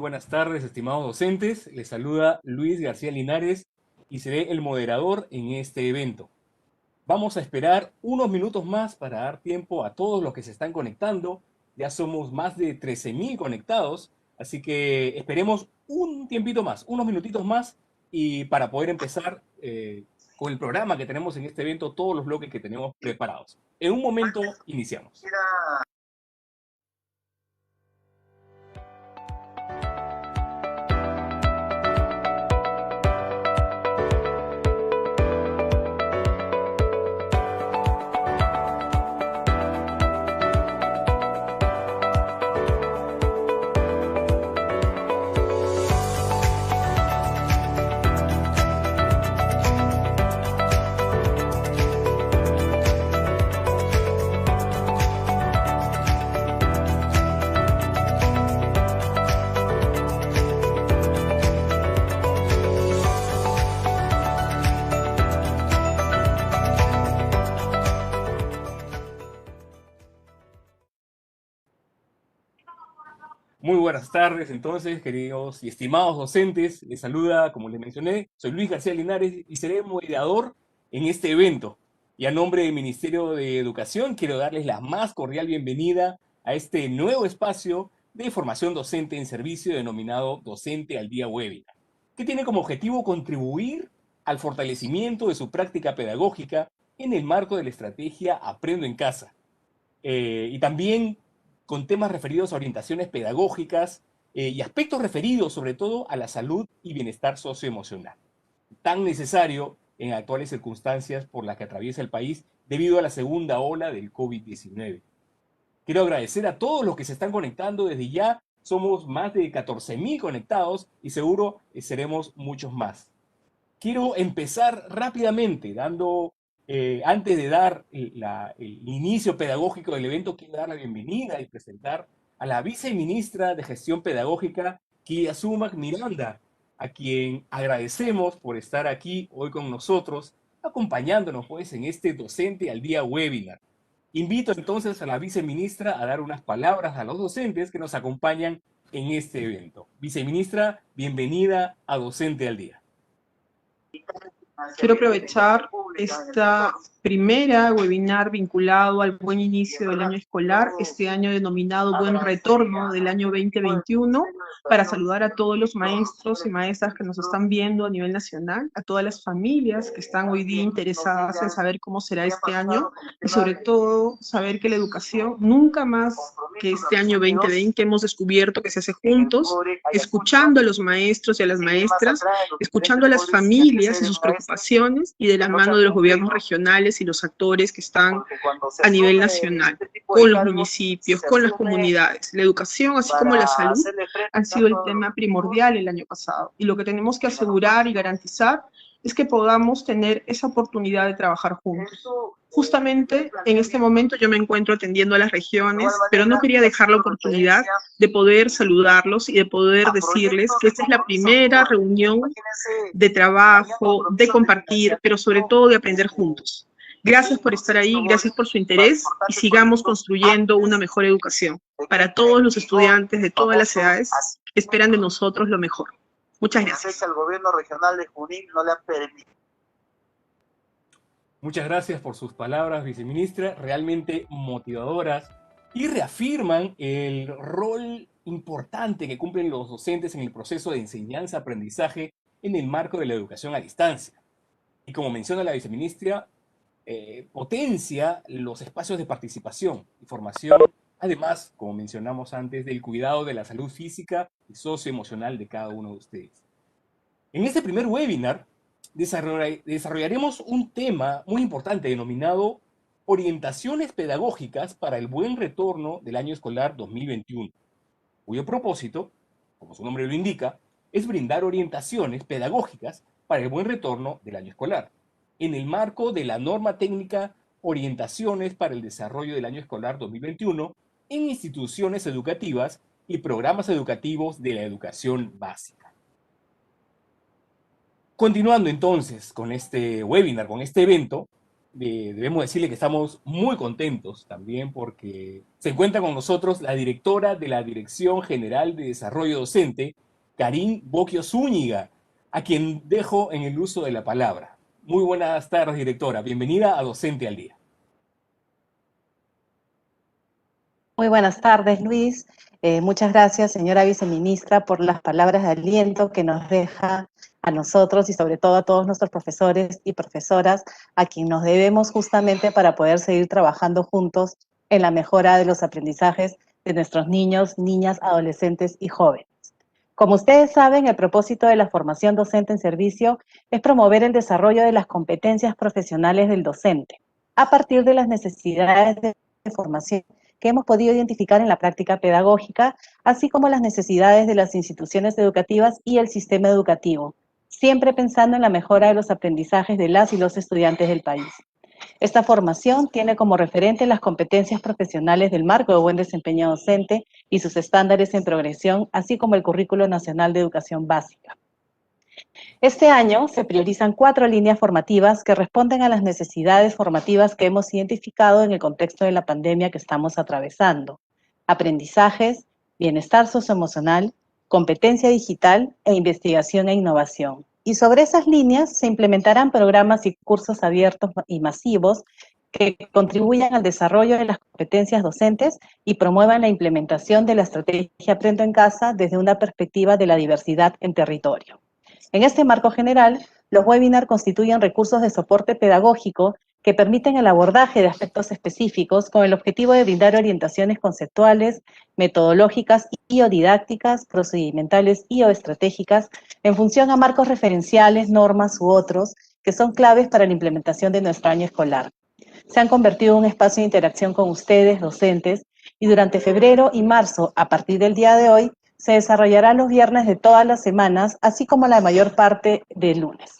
buenas tardes, estimados docentes. Les saluda Luis García Linares y seré el moderador en este evento. Vamos a esperar unos minutos más para dar tiempo a todos los que se están conectando. Ya somos más de 13.000 conectados, así que esperemos un tiempito más, unos minutitos más, y para poder empezar con el programa que tenemos en este evento, todos los bloques que tenemos preparados. En un momento iniciamos. Muy buenas tardes, entonces, queridos y estimados docentes. Les saluda, como les mencioné, soy Luis García Linares y seré moderador en este evento. Y a nombre del Ministerio de Educación, quiero darles la más cordial bienvenida a este nuevo espacio de formación docente en servicio denominado Docente al Día Webinar, que tiene como objetivo contribuir al fortalecimiento de su práctica pedagógica en el marco de la estrategia Aprendo en Casa. Y también con temas referidos a orientaciones pedagógicas y aspectos referidos sobre todo a la salud y bienestar socioemocional, tan necesario en actuales circunstancias por las que atraviesa el país debido a la segunda ola del COVID-19. Quiero agradecer a todos los que se están conectando desde ya. Somos más de 14.000 conectados y seguro seremos muchos más. Quiero empezar rápidamente antes de dar el inicio pedagógico del evento, quiero dar la bienvenida y presentar a la viceministra de Gestión Pedagógica, Kilia Sumac Miranda, a quien agradecemos por estar aquí hoy con nosotros, acompañándonos pues en este Docente al Día webinar. Invito entonces a la viceministra a dar unas palabras a los docentes que nos acompañan en este evento. Viceministra, bienvenida a Docente al Día. Quiero aprovechar esta primera webinar vinculado al buen inicio del año escolar, este año denominado Buen Retorno del año 2021, para saludar a todos los maestros y maestras que nos están viendo a nivel nacional, a todas las familias que están hoy día interesadas en saber cómo será este año y sobre todo saber que la educación nunca más que este año 2020 hemos descubierto que se hace juntos, escuchando a los maestros y a las maestras, escuchando a las familias y sus preocupaciones y de la mano de los gobiernos regionales y los actores que están a nivel nacional, con los municipios, con las comunidades. La educación, así como la salud, han sido el tema primordial el año pasado. Y lo que tenemos que asegurar y garantizar es que podamos tener esa oportunidad de trabajar juntos. Justamente en este momento yo me encuentro atendiendo a las regiones, pero no quería dejar la oportunidad de poder saludarlos y de poder decirles que esta es la primera reunión de trabajo, de compartir, pero sobre todo de aprender juntos. Gracias por estar ahí, gracias por su interés y sigamos construyendo una mejor educación. Para todos los estudiantes de todas las edades, esperan de nosotros lo mejor. Muchas gracias. El gobierno regional de Junín no le ha permitido. Muchas gracias por sus palabras, viceministra, realmente motivadoras y reafirman el rol importante que cumplen los docentes en el proceso de enseñanza-aprendizaje en el marco de la educación a distancia. Y como menciona la viceministra, potencia los espacios de participación y formación, además, como mencionamos antes, del cuidado de la salud física y socioemocional de cada uno de ustedes. En este primer webinar desarrollaremos un tema muy importante denominado Orientaciones Pedagógicas para el Buen Retorno del Año Escolar 2021, cuyo propósito, como su nombre lo indica, es brindar orientaciones pedagógicas para el buen retorno del año escolar, en el marco de la norma técnica Orientaciones para el Desarrollo del Año Escolar 2021 en instituciones educativas y programas educativos de la educación básica. Continuando entonces con este webinar, con este evento, debemos decirle que estamos muy contentos también porque se encuentra con nosotros la directora de la Dirección General de Desarrollo Docente, Karin Bocchio Zúñiga, a quien dejo en el uso de la palabra. Muy buenas tardes, directora. Bienvenida a Docente al Día. Muy buenas tardes, Luis. Muchas gracias, señora viceministra, por las palabras de aliento que nos deja a nosotros y sobre todo a todos nuestros profesores y profesoras, a quien nos debemos justamente para poder seguir trabajando juntos en la mejora de los aprendizajes de nuestros niños, niñas, adolescentes y jóvenes. Como ustedes saben, el propósito de la formación docente en servicio es promover el desarrollo de las competencias profesionales del docente, a partir de las necesidades de formación que hemos podido identificar en la práctica pedagógica, así como las necesidades de las instituciones educativas y el sistema educativo, siempre pensando en la mejora de los aprendizajes de las y los estudiantes del país. Esta formación tiene como referente las competencias profesionales del marco de buen desempeño docente y sus estándares en progresión, así como el Currículo Nacional de Educación Básica. Este año se priorizan 4 líneas formativas que responden a las necesidades formativas que hemos identificado en el contexto de la pandemia que estamos atravesando: aprendizajes, bienestar socioemocional, competencia digital e investigación e innovación. Y sobre esas líneas se implementarán programas y cursos abiertos y masivos que contribuyan al desarrollo de las competencias docentes y promuevan la implementación de la estrategia Aprendo en Casa desde una perspectiva de la diversidad en territorio. En este marco general, los webinars constituyen recursos de soporte pedagógico que permiten el abordaje de aspectos específicos con el objetivo de brindar orientaciones conceptuales, metodológicas y o didácticas, procedimentales y o estratégicas en función a marcos referenciales, normas u otros que son claves para la implementación de nuestro año escolar. Se han convertido en un espacio de interacción con ustedes, docentes, y durante febrero y marzo, a partir del día de hoy, se desarrollará los viernes de todas las semanas, así como la mayor parte del lunes.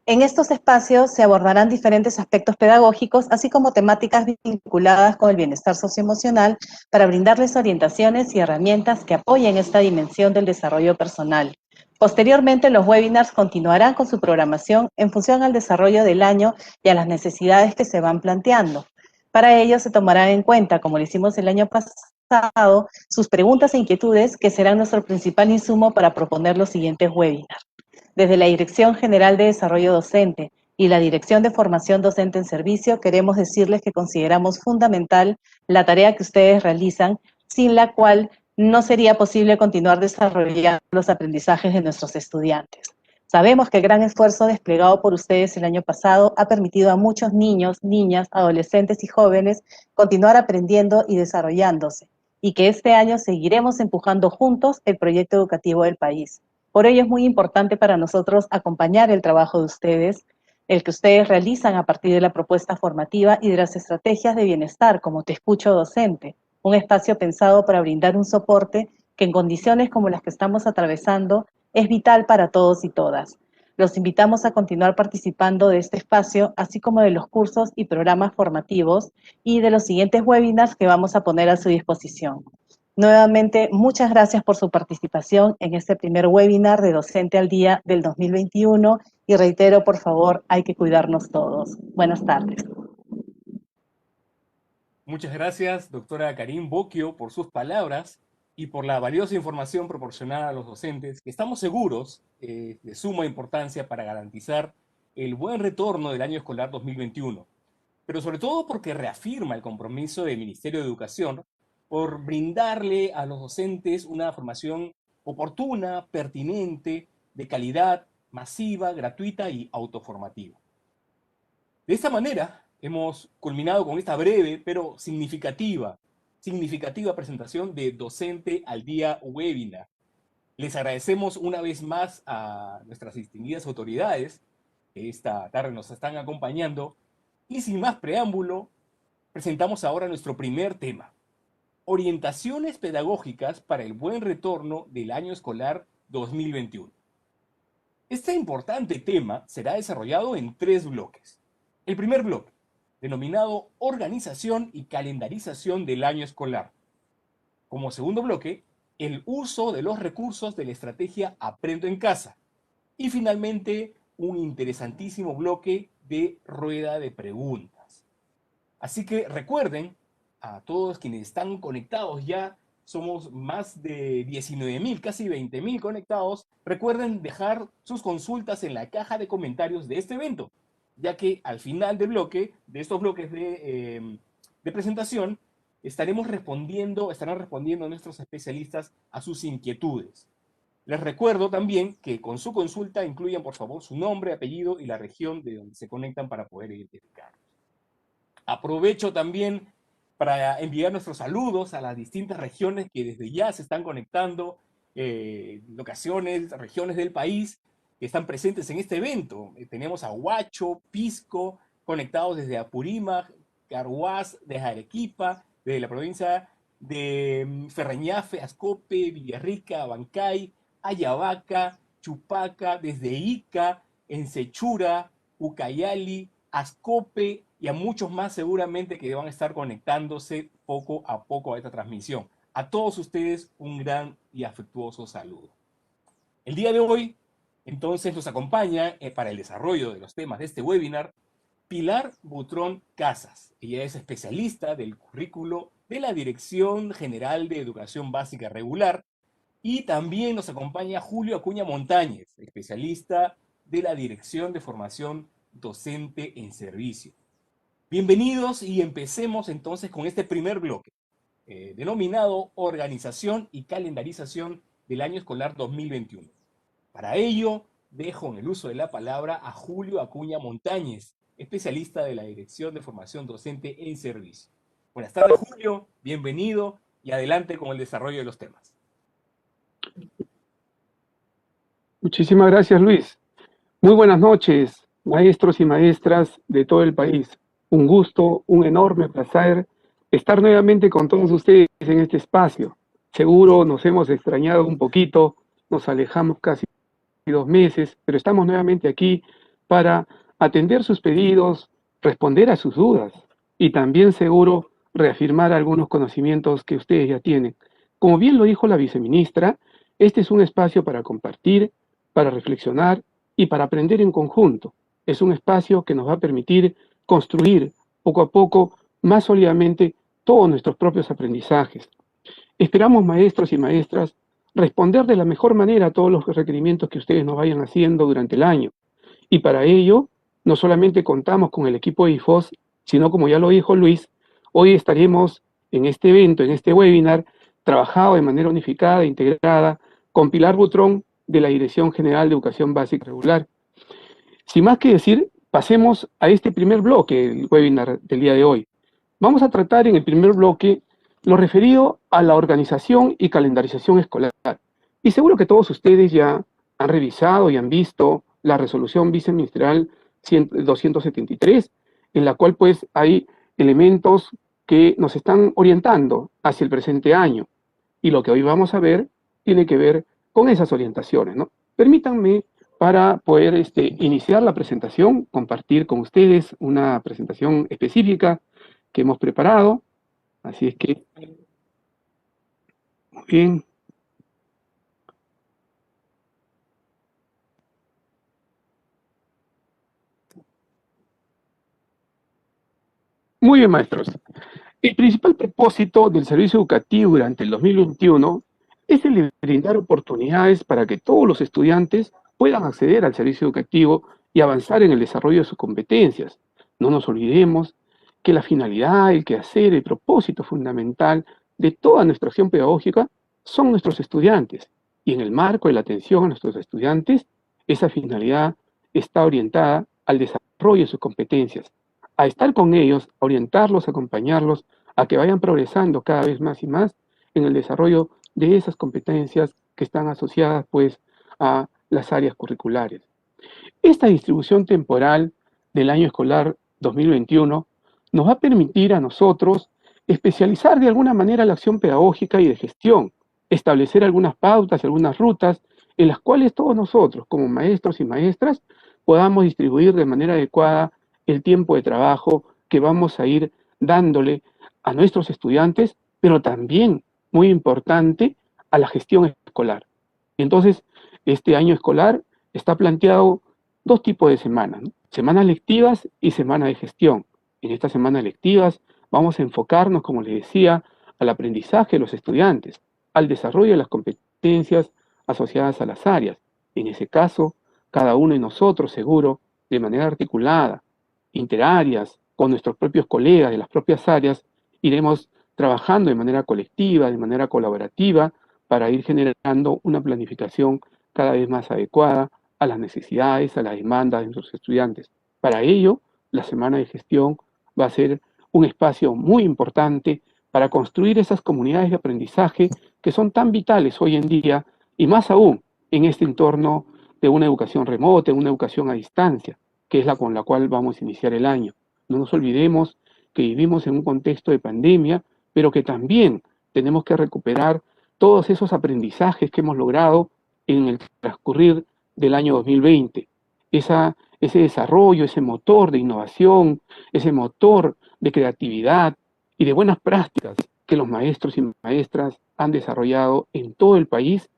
En estos espacios se abordarán diferentes aspectos pedagógicos, así como temáticas vinculadas con el bienestar socioemocional, para brindarles orientaciones y herramientas que apoyen esta dimensión del desarrollo personal. Posteriormente, los webinars continuarán con su programación en función al desarrollo del año y a las necesidades que se van planteando. Para ello se tomarán en cuenta, como lo hicimos el año pasado, sus preguntas e inquietudes, que serán nuestro principal insumo para proponer los siguientes webinars. Desde la Dirección General de Desarrollo Docente y la Dirección de Formación Docente en Servicio, queremos decirles que consideramos fundamental la tarea que ustedes realizan, sin la cual no sería posible continuar desarrollando los aprendizajes de nuestros estudiantes. Sabemos que el gran esfuerzo desplegado por ustedes el año pasado ha permitido a muchos niños, niñas, adolescentes y jóvenes continuar aprendiendo y desarrollándose, y que este año seguiremos empujando juntos el proyecto educativo del país. Por ello es muy importante para nosotros acompañar el trabajo de ustedes, el que ustedes realizan a partir de la propuesta formativa y de las estrategias de bienestar, como Te Escucho Docente, un espacio pensado para brindar un soporte que en condiciones como las que estamos atravesando es vital para todos y todas. Los invitamos a continuar participando de este espacio, así como de los cursos y programas formativos y de los siguientes webinars que vamos a poner a su disposición. Nuevamente, muchas gracias por su participación en este primer webinar de Docente al Día del 2021 y reitero, por favor, hay que cuidarnos todos. Buenas tardes. Muchas gracias, doctora Karin Bocchio, por sus palabras y por la valiosa información proporcionada a los docentes, que estamos seguros de suma importancia para garantizar el buen retorno del año escolar 2021, pero sobre todo porque reafirma el compromiso del Ministerio de Educación por brindarle a los docentes una formación oportuna, pertinente, de calidad, masiva, gratuita y autoformativa. De esta manera, hemos culminado con esta breve pero significativa presentación de Docente al Día webinar. Les agradecemos una vez más a nuestras distinguidas autoridades que esta tarde nos están acompañando y sin más preámbulo, presentamos ahora nuestro primer tema: orientaciones pedagógicas para el buen retorno del año escolar 2021. Este importante tema será desarrollado en 3 bloques. El primer bloque, denominado Organización y Calendarización del año escolar. Como segundo bloque, el uso de los recursos de la estrategia Aprendo en Casa. Y finalmente, un interesantísimo bloque de rueda de preguntas. Así que recuerden, a todos quienes están conectados ya, somos más de 19.000, casi 20.000 conectados, recuerden dejar sus consultas en la caja de comentarios de este evento, ya que al final del bloque, de estos bloques de presentación, estarán respondiendo nuestros especialistas a sus inquietudes. Les recuerdo también que con su consulta incluyan, por favor, su nombre, apellido y la región de donde se conectan para poder identificarlos. Aprovecho también para enviar nuestros saludos a las distintas regiones que desde ya se están conectando, locaciones, regiones del país que están presentes en este evento. Tenemos a Huacho, Pisco, conectados desde Apurímac, Carhuaz, desde Arequipa, desde la provincia de Ferreñafe, Ascope, Villarrica, Abancay, Ayabaca, Chupaca, desde Ica, Ensechura, Ucayali, Ascope y a muchos más seguramente que van a estar conectándose poco a poco a esta transmisión. A todos ustedes un gran y afectuoso saludo. El día de hoy, entonces, nos acompaña para el desarrollo de los temas de este webinar Pilar Butrón Casas. Ella es especialista del currículo de la Dirección General de Educación Básica Regular. Y también nos acompaña Julio Acuña Montañez, especialista de la Dirección de Formación Docente en Servicio. Bienvenidos y empecemos entonces con este primer bloque, denominado Organización y Calendarización del Año Escolar 2021. Para ello, dejo en el uso de la palabra a Julio Acuña Montañez, especialista de la Dirección de Formación Docente en Servicio. Buenas tardes, Julio, bienvenido y adelante con el desarrollo de los temas. Muchísimas gracias, Luis. Muy buenas noches, maestros y maestras de todo el país. Un gusto, un enorme placer estar nuevamente con todos ustedes en este espacio. Seguro nos hemos extrañado un poquito, nos alejamos casi 2 meses, pero estamos nuevamente aquí para atender sus pedidos, responder a sus dudas y también seguro reafirmar algunos conocimientos que ustedes ya tienen. Como bien lo dijo la viceministra, este es un espacio para compartir, para reflexionar y para aprender en conjunto. Es un espacio que nos va a permitir construir poco a poco, más sólidamente, todos nuestros propios aprendizajes. Esperamos, maestros y maestras, responder de la mejor manera a todos los requerimientos que ustedes nos vayan haciendo durante el año. Y para ello, no solamente contamos con el equipo de IFOS, sino como ya lo dijo Luis, hoy estaremos en este evento, en este webinar, trabajado de manera unificada e integrada con Pilar Butrón de la Dirección General de Educación Básica Regular. Sin más que decir, pasemos a este primer bloque del webinar del día de hoy. Vamos a tratar en el primer bloque lo referido a la organización y calendarización escolar. Y seguro que todos ustedes ya han revisado y han visto la resolución viceministerial 273, en la cual pues hay elementos que nos están orientando hacia el presente año. Y lo que hoy vamos a ver tiene que ver con esas orientaciones, ¿no? Permítanme, para poder iniciar la presentación, compartir con ustedes una presentación específica que hemos preparado. Así es que, muy bien. Muy bien, maestros. El principal propósito del servicio educativo durante el 2021 es el de brindar oportunidades para que todos los estudiantes puedan acceder al servicio educativo y avanzar en el desarrollo de sus competencias. No nos olvidemos que la finalidad, el quehacer, el propósito fundamental de toda nuestra acción pedagógica son nuestros estudiantes. Y en el marco de la atención a nuestros estudiantes, esa finalidad está orientada al desarrollo de sus competencias, a estar con ellos, a orientarlos, a acompañarlos, a que vayan progresando cada vez más y más en el desarrollo de esas competencias que están asociadas pues a las áreas curriculares. Esta distribución temporal del año escolar 2021 nos va a permitir a nosotros especializar de alguna manera la acción pedagógica y de gestión, establecer algunas pautas, algunas rutas en las cuales todos nosotros, como maestros y maestras, podamos distribuir de manera adecuada el tiempo de trabajo que vamos a ir dándole a nuestros estudiantes, pero también, muy importante, a la gestión escolar. Entonces, este año escolar está planteado 2 tipos de semanas, ¿no? Semanas lectivas y semana de gestión. En estas semanas lectivas vamos a enfocarnos, como les decía, al aprendizaje de los estudiantes, al desarrollo de las competencias asociadas a las áreas. En ese caso, cada uno de nosotros, seguro, de manera articulada, interáreas, con nuestros propios colegas de las propias áreas, iremos trabajando de manera colectiva, de manera colaborativa, para ir generando una planificación cada vez más adecuada a las necesidades, a las demandas de nuestros estudiantes. Para ello, la semana de gestión va a ser un espacio muy importante para construir esas comunidades de aprendizaje que son tan vitales hoy en día y más aún en este entorno de una educación remota, una educación a distancia, que es la con la cual vamos a iniciar el año. No nos olvidemos que vivimos en un contexto de pandemia, pero que también tenemos que recuperar todos esos aprendizajes que hemos logrado en el transcurrir del año 2020. Ese desarrollo, ese motor de innovación, ese motor de creatividad y de buenas prácticas que los maestros y maestras han desarrollado en todo el país,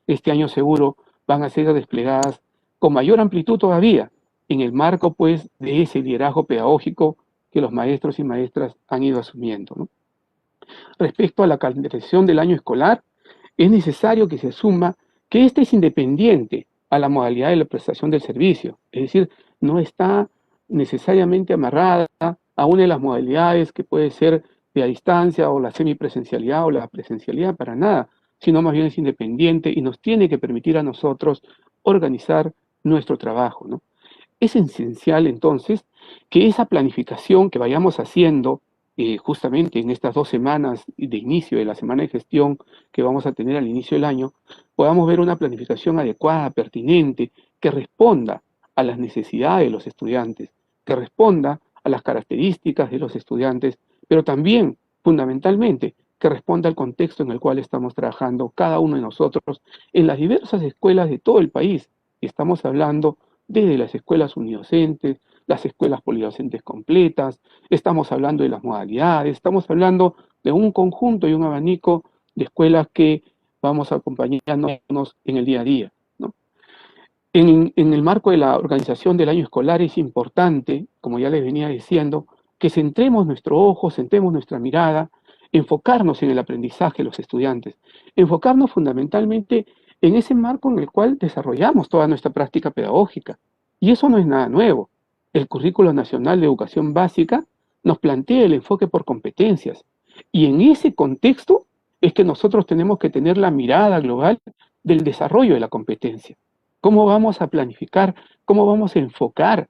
este año seguro van a ser desplegadas con mayor amplitud todavía, en el marco pues de ese liderazgo pedagógico que los maestros y maestras han ido asumiendo, ¿no? Respecto a la calendarización del año escolar, es necesario que se asuma que éste es independiente a la modalidad de la prestación del servicio, es decir, no está necesariamente amarrada a una de las modalidades que puede ser de a distancia o la semipresencialidad o la presencialidad, para nada, sino más bien es independiente y nos tiene que permitir a nosotros organizar nuestro trabajo, ¿no? Es esencial entonces que esa planificación que vayamos haciendo justamente en estas 2 semanas de inicio de la semana de gestión que vamos a tener al inicio del año, podamos ver una planificación adecuada, pertinente, que responda a las necesidades de los estudiantes, que responda a las características de los estudiantes, pero también, fundamentalmente, que responda al contexto en el cual estamos trabajando cada uno de nosotros en las diversas escuelas de todo el país. Estamos hablando desde las escuelas unidocentes, las escuelas polidocentes completas, estamos hablando de las modalidades, estamos hablando de un conjunto y un abanico de escuelas que vamos acompañándonos en el día a día, ¿no? En el marco de la organización del año escolar es importante, como ya les venía diciendo, que centremos nuestro ojo, centremos nuestra mirada, enfocarnos en el aprendizaje de los estudiantes, enfocarnos fundamentalmente en ese marco en el cual desarrollamos toda nuestra práctica pedagógica. Y eso no es nada nuevo. El Currículo Nacional de Educación Básica nos plantea el enfoque por competencias. Y en ese contexto es que nosotros tenemos que tener la mirada global del desarrollo de la competencia. ¿Cómo vamos a planificar? ¿Cómo vamos a enfocar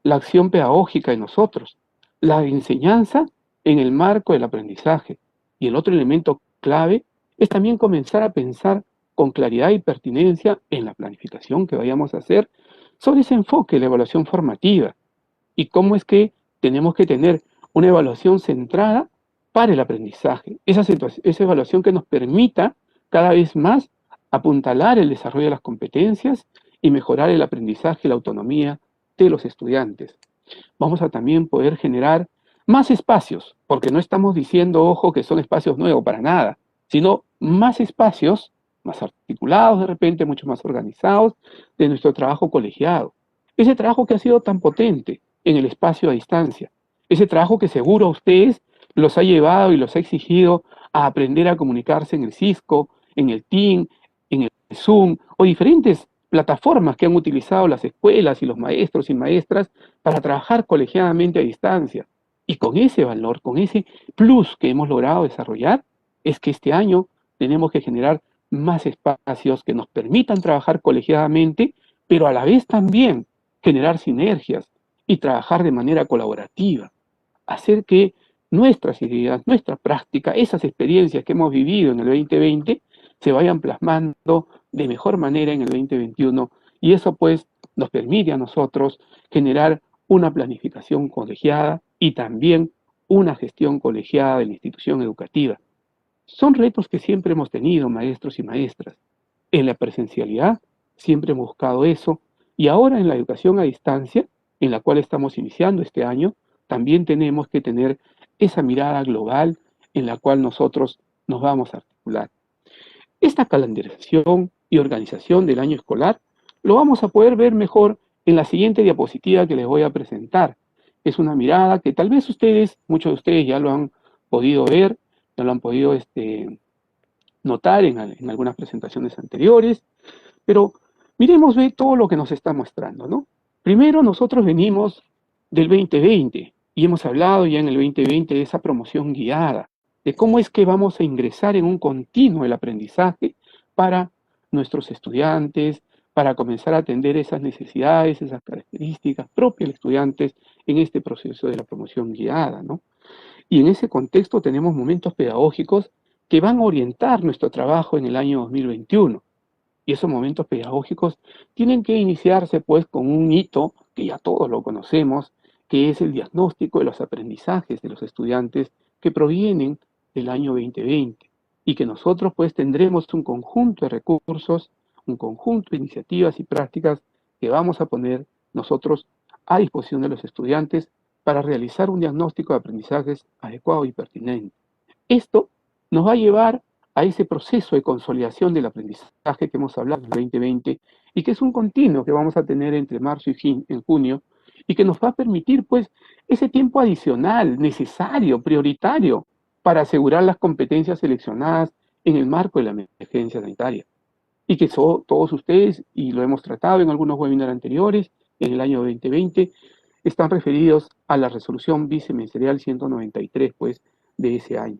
la acción pedagógica de nosotros? La enseñanza en el marco del aprendizaje. Y el otro elemento clave es también comenzar a pensar con claridad y pertinencia en la planificación que vayamos a hacer sobre ese enfoque de la evaluación formativa y cómo es que tenemos que tener una evaluación centrada para el aprendizaje, esa evaluación que nos permita cada vez más apuntalar el desarrollo de las competencias y mejorar el aprendizaje y la autonomía de los estudiantes. Vamos a también poder generar más espacios, porque no estamos diciendo, ojo, que son espacios nuevos, para nada, sino más espacios, más articulados de repente, mucho más organizados, de nuestro trabajo colegiado. Ese trabajo que ha sido tan potente en el espacio a distancia. Ese trabajo que seguro a ustedes los ha llevado y los ha exigido a aprender a comunicarse en el Cisco, en el Team, en el Zoom o diferentes plataformas que han utilizado las escuelas y los maestros y maestras para trabajar colegiadamente a distancia. Y con ese valor, con ese plus que hemos logrado desarrollar, es que este año tenemos que generar más espacios que nos permitan trabajar colegiadamente, pero a la vez también generar sinergias y trabajar de manera colaborativa, hacer que nuestras ideas, nuestra práctica, esas experiencias que hemos vivido en el 2020 se vayan plasmando de mejor manera en el 2021 y eso pues nos permite a nosotros generar una planificación colegiada y también una gestión colegiada de la institución educativa. Son retos que siempre hemos tenido, maestros y maestras. En la presencialidad siempre hemos buscado eso y ahora en la educación a distancia, en la cual estamos iniciando este año, también tenemos que tener esa mirada global en la cual nosotros nos vamos a articular. Esta calendarización y organización del año escolar lo vamos a poder ver mejor en la siguiente diapositiva que les voy a presentar. Es una mirada que tal vez ustedes, muchos de ustedes ya lo han podido ver, ya lo han podido notar en algunas presentaciones anteriores, pero miremos todo lo que nos está mostrando, ¿no? Primero, nosotros venimos del 2020 y hemos hablado ya en el 2020 de esa promoción guiada, de cómo es que vamos a ingresar en un continuo el aprendizaje para nuestros estudiantes, para comenzar a atender esas necesidades, esas características propias de los estudiantes en este proceso de la promoción guiada, ¿no? Y en ese contexto tenemos momentos pedagógicos que van a orientar nuestro trabajo en el año 2021. Y esos momentos pedagógicos tienen que iniciarse pues con un hito que ya todos lo conocemos, que es el diagnóstico de los aprendizajes de los estudiantes que provienen del año 2020 y que nosotros pues tendremos un conjunto de recursos, un conjunto de iniciativas y prácticas que vamos a poner nosotros a disposición de los estudiantes para realizar un diagnóstico de aprendizajes adecuado y pertinente. Esto nos va a llevar a ese proceso de consolidación del aprendizaje que hemos hablado en el 2020 y que es un continuo que vamos a tener entre marzo y junio y que nos va a permitir pues ese tiempo adicional, necesario, prioritario para asegurar las competencias seleccionadas en el marco de la emergencia sanitaria. Y que todos ustedes, y lo hemos tratado en algunos webinars anteriores, en el año 2020, están referidos a la resolución viceministerial 193 pues, de ese año.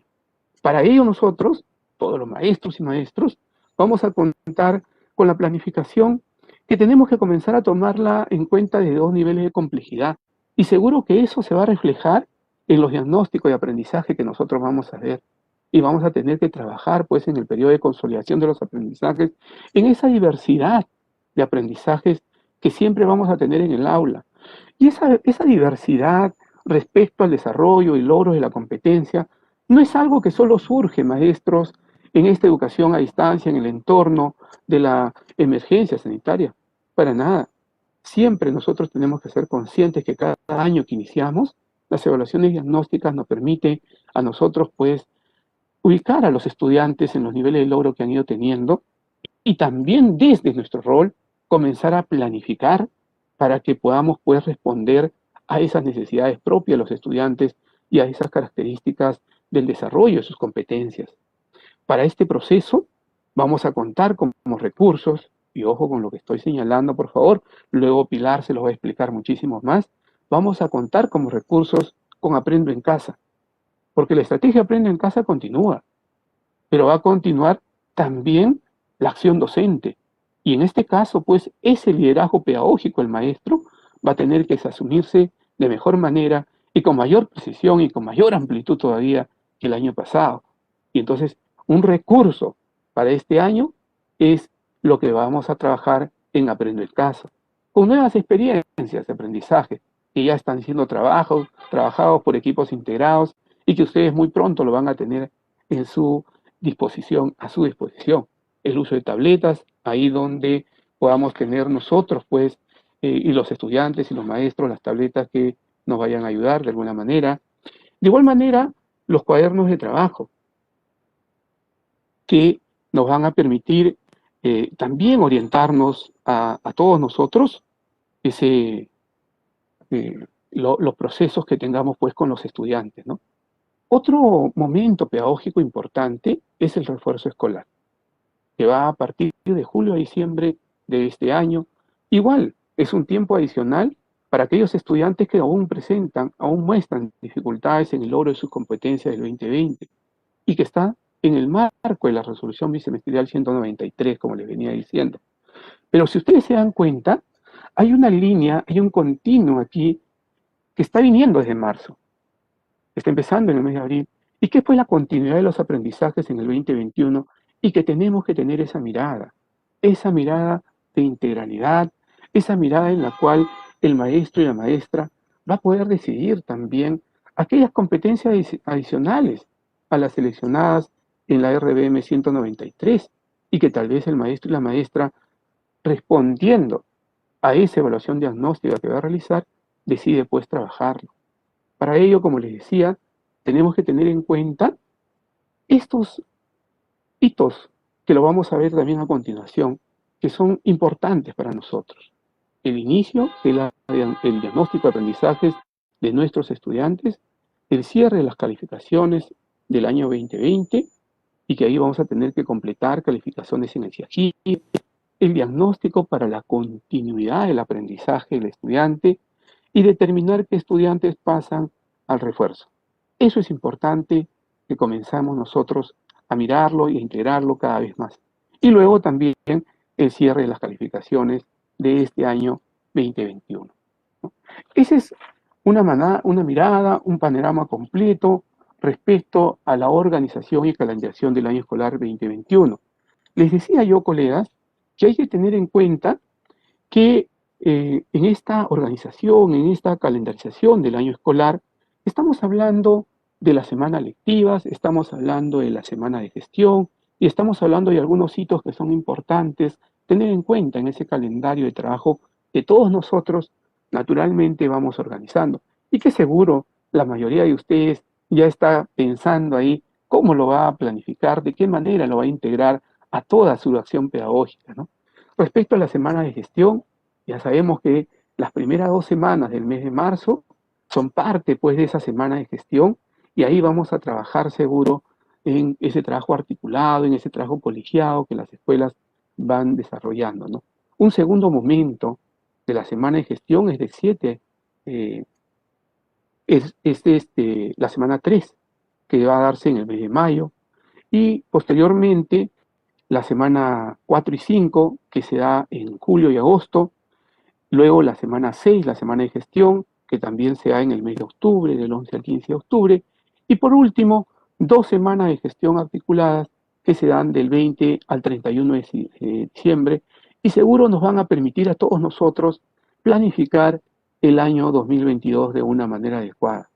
Para ello nosotros, todos los maestros y maestros, vamos a contar con la planificación que tenemos que comenzar a tomarla en cuenta de dos niveles de complejidad. Y seguro que eso se va a reflejar en los diagnósticos de aprendizaje que nosotros vamos a ver. Y vamos a tener que trabajar pues en el periodo de consolidación de los aprendizajes, en esa diversidad de aprendizajes que siempre vamos a tener en el aula. Y esa diversidad respecto al desarrollo y logros de la competencia no es algo que solo surge, maestros, en esta educación a distancia, en el entorno de la emergencia sanitaria. Para nada. Siempre nosotros tenemos que ser conscientes que cada año que iniciamos, las evaluaciones diagnósticas nos permiten a nosotros, pues, ubicar a los estudiantes en los niveles de logro que han ido teniendo y también desde nuestro rol comenzar a planificar para que podamos, pues, responder a esas necesidades propias de los estudiantes y a esas características del desarrollo de sus competencias. Para este proceso vamos a contar como recursos, y ojo con lo que estoy señalando, por favor, luego Pilar se los va a explicar muchísimos más, vamos a contar como recursos con Aprendo en Casa, porque la estrategia Aprendo en Casa continúa, pero va a continuar también la acción docente, y en este caso, pues, ese liderazgo pedagógico del maestro va a tener que asumirse de mejor manera y con mayor precisión y con mayor amplitud todavía que el año pasado. Y entonces, un recurso para este año es lo que vamos a trabajar en Aprendo en Casa, con nuevas experiencias de aprendizaje que ya están siendo trabajados por equipos integrados y que ustedes muy pronto lo van a tener en su disposición, a su disposición. El uso de tabletas, ahí donde podamos tener nosotros, pues, y los estudiantes y los maestros, las tabletas que nos vayan a ayudar de alguna manera. De igual manera, los cuadernos de trabajo, que nos van a permitir también orientarnos a todos nosotros los procesos que tengamos pues con los estudiantes, ¿no? Otro momento pedagógico importante es el refuerzo escolar, que va a partir de julio a diciembre de este año. Igual, es un tiempo adicional para aquellos estudiantes que aún muestran dificultades en el logro de sus competencias del 2020 y que está en el marco de la resolución viceministerial 193, como les venía diciendo. Pero si ustedes se dan cuenta, hay una línea, hay un continuo aquí que está viniendo desde marzo, está empezando en el mes de abril, y que fue la continuidad de los aprendizajes en el 2021 y que tenemos que tener esa mirada de integralidad, esa mirada en la cual el maestro y la maestra va a poder decidir también aquellas competencias adicionales a las seleccionadas en la RBM 193 y que tal vez el maestro y la maestra, respondiendo a esa evaluación diagnóstica que va a realizar, decide pues trabajarlo. Para ello, como les decía, tenemos que tener en cuenta estos hitos que lo vamos a ver también a continuación, que son importantes para nosotros. el inicio del diagnóstico de aprendizajes de nuestros estudiantes, el cierre de las calificaciones del año 2020, y que ahí vamos a tener que completar calificaciones en el CIAGI, el diagnóstico para la continuidad del aprendizaje del estudiante y determinar qué estudiantes pasan al refuerzo. Eso es importante que comenzamos nosotros a mirarlo y a integrarlo cada vez más. Y luego también el cierre de las calificaciones de este año 2021. ¿No? Esa es una mirada, un panorama completo respecto a la organización y calendarización del año escolar 2021. Les decía yo, colegas, que hay que tener en cuenta que en esta organización, en esta calendarización del año escolar, estamos hablando de las semanas lectivas, estamos hablando de la semana de gestión y estamos hablando de algunos hitos que son importantes tener en cuenta en ese calendario de trabajo que todos nosotros naturalmente vamos organizando y que seguro la mayoría de ustedes ya está pensando ahí cómo lo va a planificar, de qué manera lo va a integrar a toda su acción pedagógica, ¿no? Respecto a la semana de gestión, ya sabemos que las primeras 2 semanas del mes de marzo son parte pues de esa semana de gestión y ahí vamos a trabajar seguro en ese trabajo articulado, en ese trabajo colegiado que las escuelas van desarrollando, ¿no? Un segundo momento de la semana de gestión es del 7, la semana 3, que va a darse en el mes de mayo, y posteriormente la semana 4 y 5, que se da en julio y agosto, luego la semana 6, la semana de gestión, que también se da en el mes de octubre, del 11 al 15 de octubre, y por último, 2 semanas de gestión articuladas que se dan del 20 al 31 de diciembre, y seguro nos van a permitir a todos nosotros planificar el año 2022 de una manera adecuada.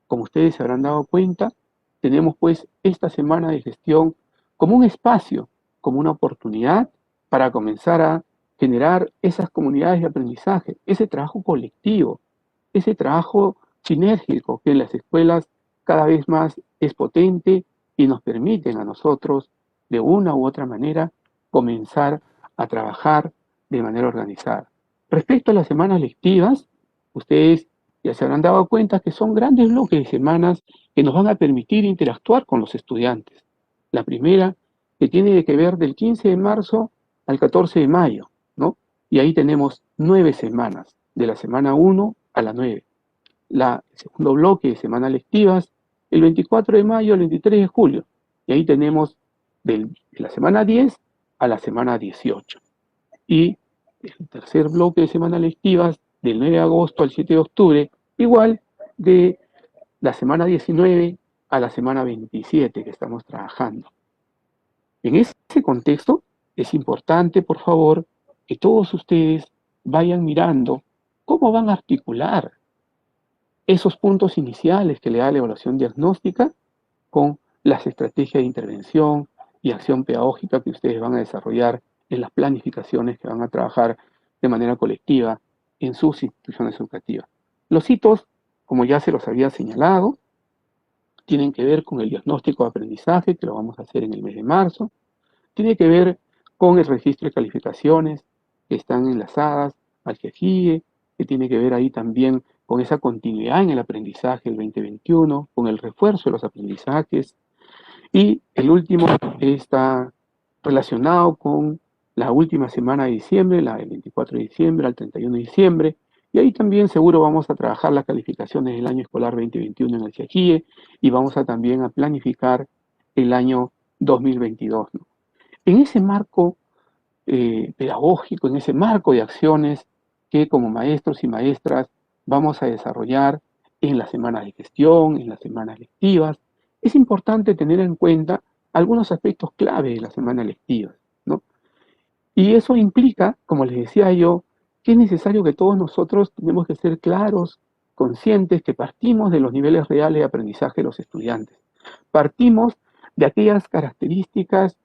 Como ustedes se habrán dado cuenta, tenemos pues esta semana de gestión como un espacio, como una oportunidad para comenzar a generar esas comunidades de aprendizaje, ese trabajo colectivo, ese trabajo sinérgico que en las escuelas cada vez más es potente y nos permiten a nosotros, de una u otra manera, comenzar a trabajar de manera organizada. Respecto a las semanas lectivas, ustedes ya se habrán dado cuenta que son grandes bloques de semanas que nos van a permitir interactuar con los estudiantes. La primera, que tiene que ver del 15 de marzo al 14 de mayo, ¿no? Y ahí tenemos 9 semanas, de la semana 1 a la 9. El segundo bloque de semanas lectivas, el 24 de mayo al 23 de julio. Y ahí tenemos de la semana 10 a la semana 18. Y el tercer bloque de semanas lectivas, del 9 de agosto al 7 de octubre, igual de la semana 19 a la semana 27 que estamos trabajando. En ese contexto, es importante, por favor, que todos ustedes vayan mirando cómo van a articular esos puntos iniciales que le da la evaluación diagnóstica con las estrategias de intervención y acción pedagógica que ustedes van a desarrollar en las planificaciones que van a trabajar de manera colectiva en sus instituciones educativas. Los hitos, como ya se los había señalado, tienen que ver con el diagnóstico de aprendizaje, que lo vamos a hacer en el mes de marzo, tiene que ver con el registro de calificaciones que están enlazadas al CIAGIE, que tiene que ver ahí también con esa continuidad en el aprendizaje del 2021, con el refuerzo de los aprendizajes, y el último está relacionado con la última semana de diciembre, la del 24 de diciembre al 31 de diciembre, y ahí también seguro vamos a trabajar las calificaciones del año escolar 2021 en el CIAGIE y vamos a también a planificar el año 2022, ¿no? En ese marco pedagógico, en ese marco de acciones que como maestros y maestras vamos a desarrollar en las semanas de gestión, en las semanas lectivas, es importante tener en cuenta algunos aspectos clave de las semanas lectivas, ¿no? Y eso implica, como les decía yo, que es necesario que todos nosotros tenemos que ser claros, conscientes, que partimos de los niveles reales de aprendizaje de los estudiantes. Partimos de aquellas características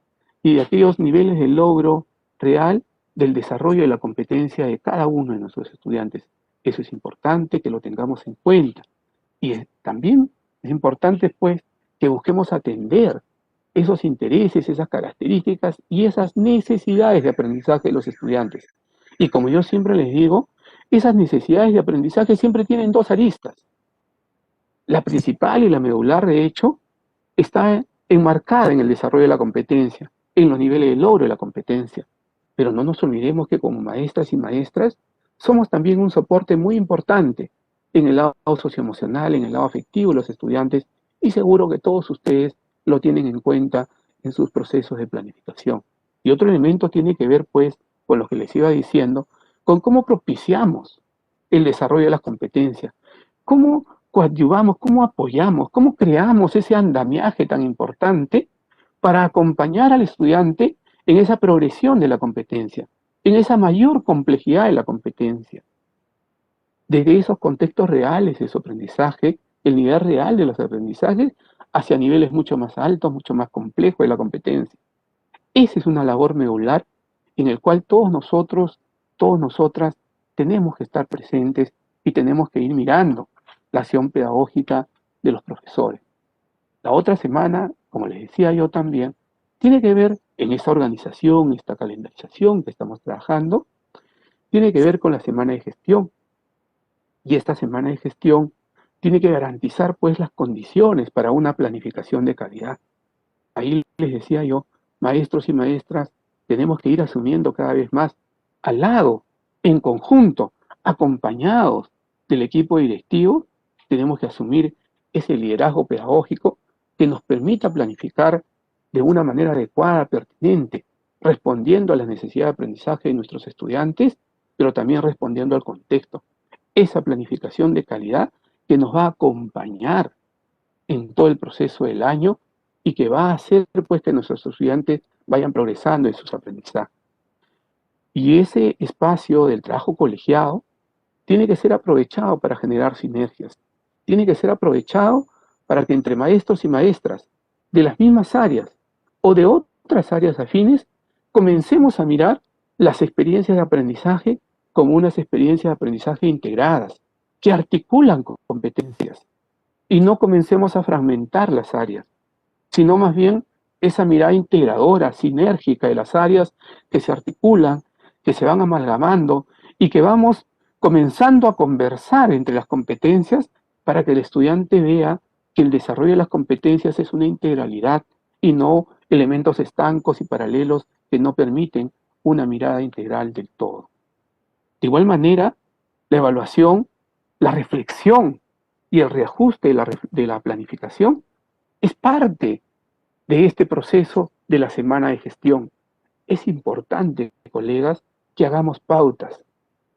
y de aquellos niveles de logro real del desarrollo de la competencia de cada uno de nuestros estudiantes. Eso es importante que lo tengamos en cuenta. Y también es importante, pues, que busquemos atender esos intereses, esas características y esas necesidades de aprendizaje de los estudiantes. Y como yo siempre les digo, esas necesidades de aprendizaje siempre tienen dos aristas. La principal y la medular, de hecho, está enmarcada en el desarrollo de la competencia, en los niveles de logro de la competencia. Pero no nos olvidemos que como maestras y maestras somos también un soporte muy importante en el lado socioemocional, en el lado afectivo de los estudiantes, y seguro que todos ustedes lo tienen en cuenta en sus procesos de planificación. Y otro elemento tiene que ver, pues, con lo que les iba diciendo, con cómo propiciamos el desarrollo de las competencias, cómo coadyuvamos, cómo apoyamos, cómo creamos ese andamiaje tan importante para acompañar al estudiante en esa progresión de la competencia, en esa mayor complejidad de la competencia. Desde esos contextos reales de su aprendizaje, el nivel real de los aprendizajes, hacia niveles mucho más altos, mucho más complejos de la competencia. Esa es una labor medular en el cual todos nosotros, todas nosotras, tenemos que estar presentes y tenemos que ir mirando la acción pedagógica de los profesores. La otra semana, como les decía yo también, tiene que ver en esa organización, esta calendarización que estamos trabajando, tiene que ver con la semana de gestión. Y esta semana de gestión tiene que garantizar pues las condiciones para una planificación de calidad. Ahí les decía yo, maestros y maestras, tenemos que ir asumiendo cada vez más al lado, en conjunto, acompañados del equipo directivo, tenemos que asumir ese liderazgo pedagógico que nos permita planificar de una manera adecuada, pertinente, respondiendo a las necesidades de aprendizaje de nuestros estudiantes, pero también respondiendo al contexto. Esa planificación de calidad que nos va a acompañar en todo el proceso del año y que va a hacer pues que nuestros estudiantes vayan progresando en sus aprendizajes. Y ese espacio del trabajo colegiado tiene que ser aprovechado para generar sinergias, tiene que ser aprovechado para que entre maestros y maestras de las mismas áreas o de otras áreas afines comencemos a mirar las experiencias de aprendizaje como unas experiencias de aprendizaje integradas, que articulan competencias, y no comencemos a fragmentar las áreas, sino más bien esa mirada integradora, sinérgica de las áreas que se articulan, que se van amalgamando y que vamos comenzando a conversar entre las competencias para que el estudiante vea que el desarrollo de las competencias es una integralidad y no elementos estancos y paralelos que no permiten una mirada integral del todo. De igual manera, la evaluación, la reflexión y el reajuste de la planificación es parte de este proceso de la semana de gestión. Es importante, colegas, que hagamos pautas,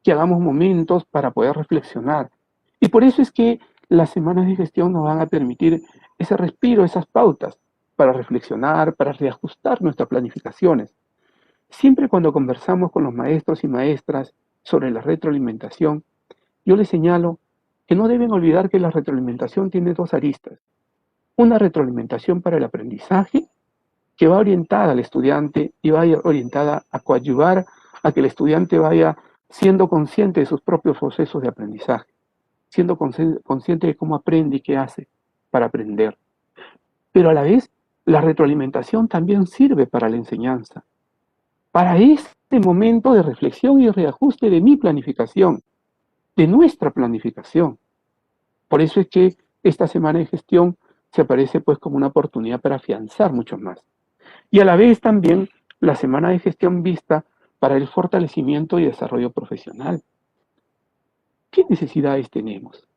que hagamos momentos para poder reflexionar. Y por eso es que las semanas de gestión nos van a permitir ese respiro, esas pautas, para reflexionar, para reajustar nuestras planificaciones. Siempre cuando conversamos con los maestros y maestras sobre la retroalimentación, yo les señalo que no deben olvidar que la retroalimentación tiene dos aristas. Una retroalimentación para el aprendizaje, que va orientada al estudiante y va orientada a coadyuvar a que el estudiante vaya siendo consciente de sus propios procesos de aprendizaje, siendo consciente de cómo aprende y qué hace para aprender. Pero a la vez, la retroalimentación también sirve para la enseñanza, para este momento de reflexión y reajuste de mi planificación, de nuestra planificación. Por eso es que esta semana de gestión se aparece pues como una oportunidad para afianzar mucho más. Y a la vez también la semana de gestión vista para el fortalecimiento y desarrollo profesional. ¿Qué necesidades tenemos?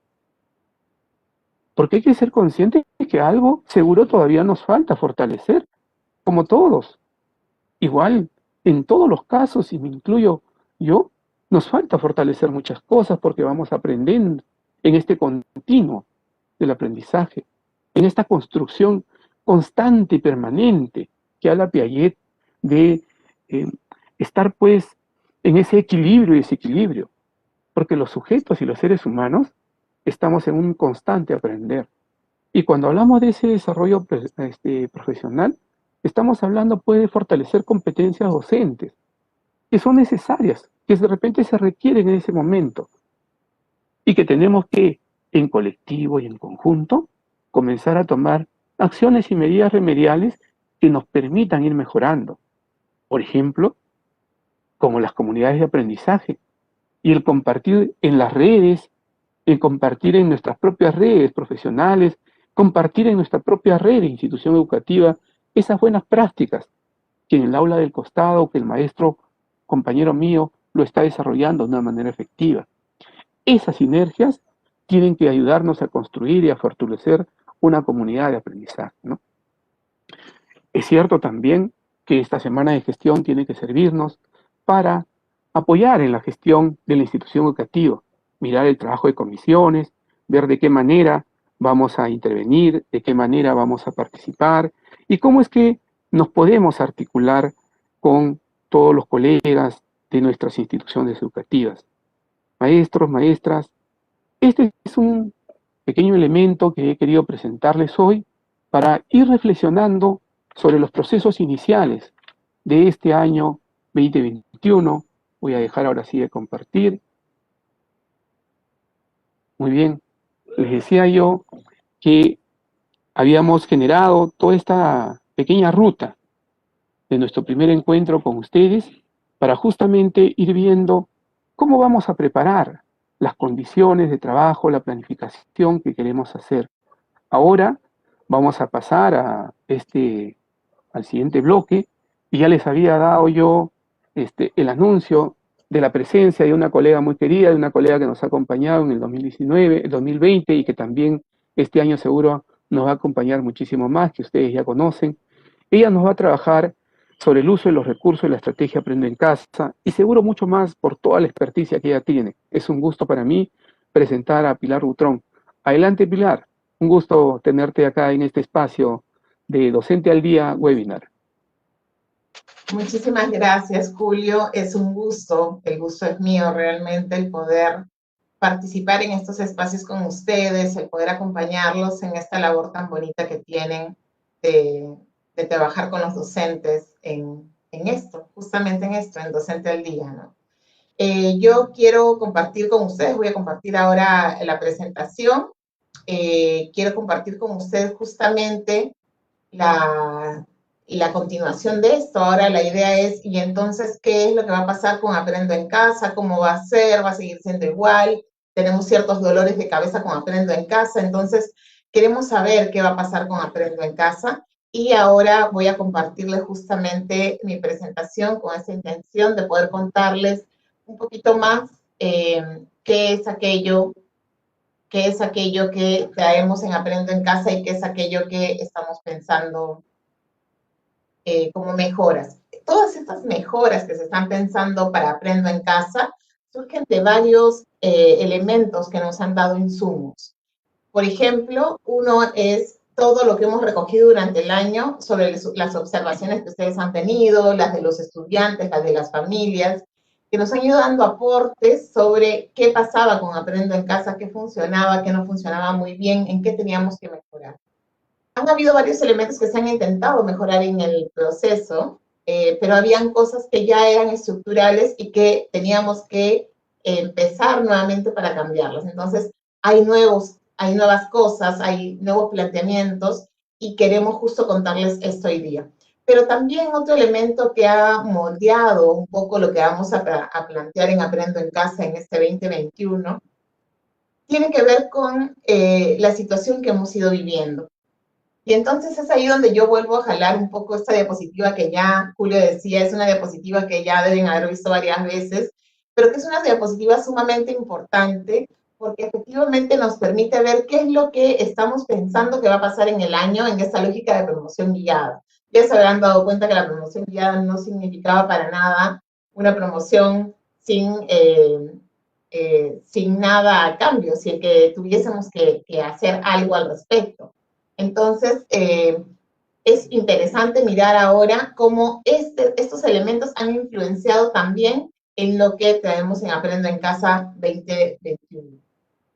Porque hay que ser conscientes de que algo seguro todavía nos falta fortalecer, como todos. Igual, en todos los casos, y me incluyo yo, nos falta fortalecer muchas cosas porque vamos aprendiendo en este continuo del aprendizaje, en esta construcción constante y permanente que habla Piaget de estar pues en ese equilibrio y desequilibrio, porque los sujetos y los seres humanos estamos en un constante aprender. Y cuando hablamos de ese desarrollo profesional, estamos hablando pues de fortalecer competencias docentes, que son necesarias, que de repente se requieren en ese momento, y que tenemos que, en colectivo y en conjunto, comenzar a tomar acciones y medidas remediales que nos permitan ir mejorando. Por ejemplo, como las comunidades de aprendizaje, y el compartir en las redes, el compartir en nuestras propias redes profesionales, compartir en nuestra propia red de institución educativa esas buenas prácticas que en el aula del costado, que el maestro, compañero mío, lo está desarrollando de una manera efectiva. Esas sinergias tienen que ayudarnos a construir y a fortalecer una comunidad de aprendizaje, ¿no? Es cierto también que esta semana de gestión tiene que servirnos para apoyar en la gestión de la institución educativa, mirar el trabajo de comisiones, ver de qué manera vamos a intervenir, de qué manera vamos a participar y cómo es que nos podemos articular con todos los colegas de nuestras instituciones educativas. Maestros, maestras, este es un pequeño elemento que he querido presentarles hoy para ir reflexionando sobre los procesos iniciales de este año 2021. Voy a dejar ahora sí de compartir. Muy bien, les decía yo que habíamos generado toda esta pequeña ruta de nuestro primer encuentro con ustedes para justamente ir viendo cómo vamos a preparar las condiciones de trabajo, la planificación que queremos hacer. Ahora vamos a pasar al siguiente bloque y ya les había dado yo el anuncio de la presencia de una colega muy querida, de una colega que nos ha acompañado en el 2019, el 2020 y que también este año seguro nos va a acompañar muchísimo más, que ustedes ya conocen. Ella nos va a trabajar sobre el uso de los recursos de la estrategia Aprendo en Casa y seguro mucho más por toda la experticia que ella tiene. Es un gusto para mí presentar a Pilar Butrón. Adelante, Pilar. Un gusto tenerte acá en este espacio de Docente al Día webinar. Muchísimas gracias, Julio. Es un gusto, el gusto es mío realmente, el poder participar en estos espacios con ustedes, el poder acompañarlos en esta labor tan bonita que tienen de trabajar con los docentes en esto, justamente en esto, en Docente al Día, ¿no? Yo quiero compartir con ustedes, voy a compartir ahora la presentación. Quiero compartir con ustedes justamente la continuación de esto. Ahora la idea es, y entonces, ¿qué es lo que va a pasar con Aprendo en Casa? ¿Cómo va a ser? ¿Va a seguir siendo igual? Tenemos ciertos dolores de cabeza con Aprendo en Casa, entonces queremos saber qué va a pasar con Aprendo en Casa. Y ahora voy a compartirles justamente mi presentación con esa intención de poder contarles un poquito más qué es aquello que traemos en Aprendo en Casa y qué es aquello que estamos pensando como mejoras. Todas estas mejoras que se están pensando para Aprendo en Casa surgen de varios elementos que nos han dado insumos. Por ejemplo, uno es todo lo que hemos recogido durante el año sobre las observaciones que ustedes han tenido, las de los estudiantes, las de las familias, que nos han ido dando aportes sobre qué pasaba con Aprendo en Casa, qué funcionaba, qué no funcionaba muy bien, en qué teníamos que mejorar. Han habido varios elementos que se han intentado mejorar en el proceso, pero habían cosas que ya eran estructurales y que teníamos que empezar nuevamente para cambiarlas. Entonces, hay nuevas cosas, hay nuevos planteamientos y queremos justo contarles esto hoy día. Pero también otro elemento que ha moldeado un poco lo que vamos a plantear en Aprendo en Casa en este 2021 tiene que ver con la situación que hemos ido viviendo. Y entonces es ahí donde yo vuelvo a jalar un poco esta diapositiva que ya Julio decía, es una diapositiva que ya deben haber visto varias veces, pero que es una diapositiva sumamente importante porque efectivamente nos permite ver qué es lo que estamos pensando que va a pasar en el año en esta lógica de promoción guiada. Ya se habrán dado cuenta que la promoción guiada no significaba para nada una promoción sin nada a cambio, sin que tuviésemos que hacer algo al respecto. Entonces, es interesante mirar ahora cómo estos elementos han influenciado también en lo que traemos en Aprendo en Casa 2021.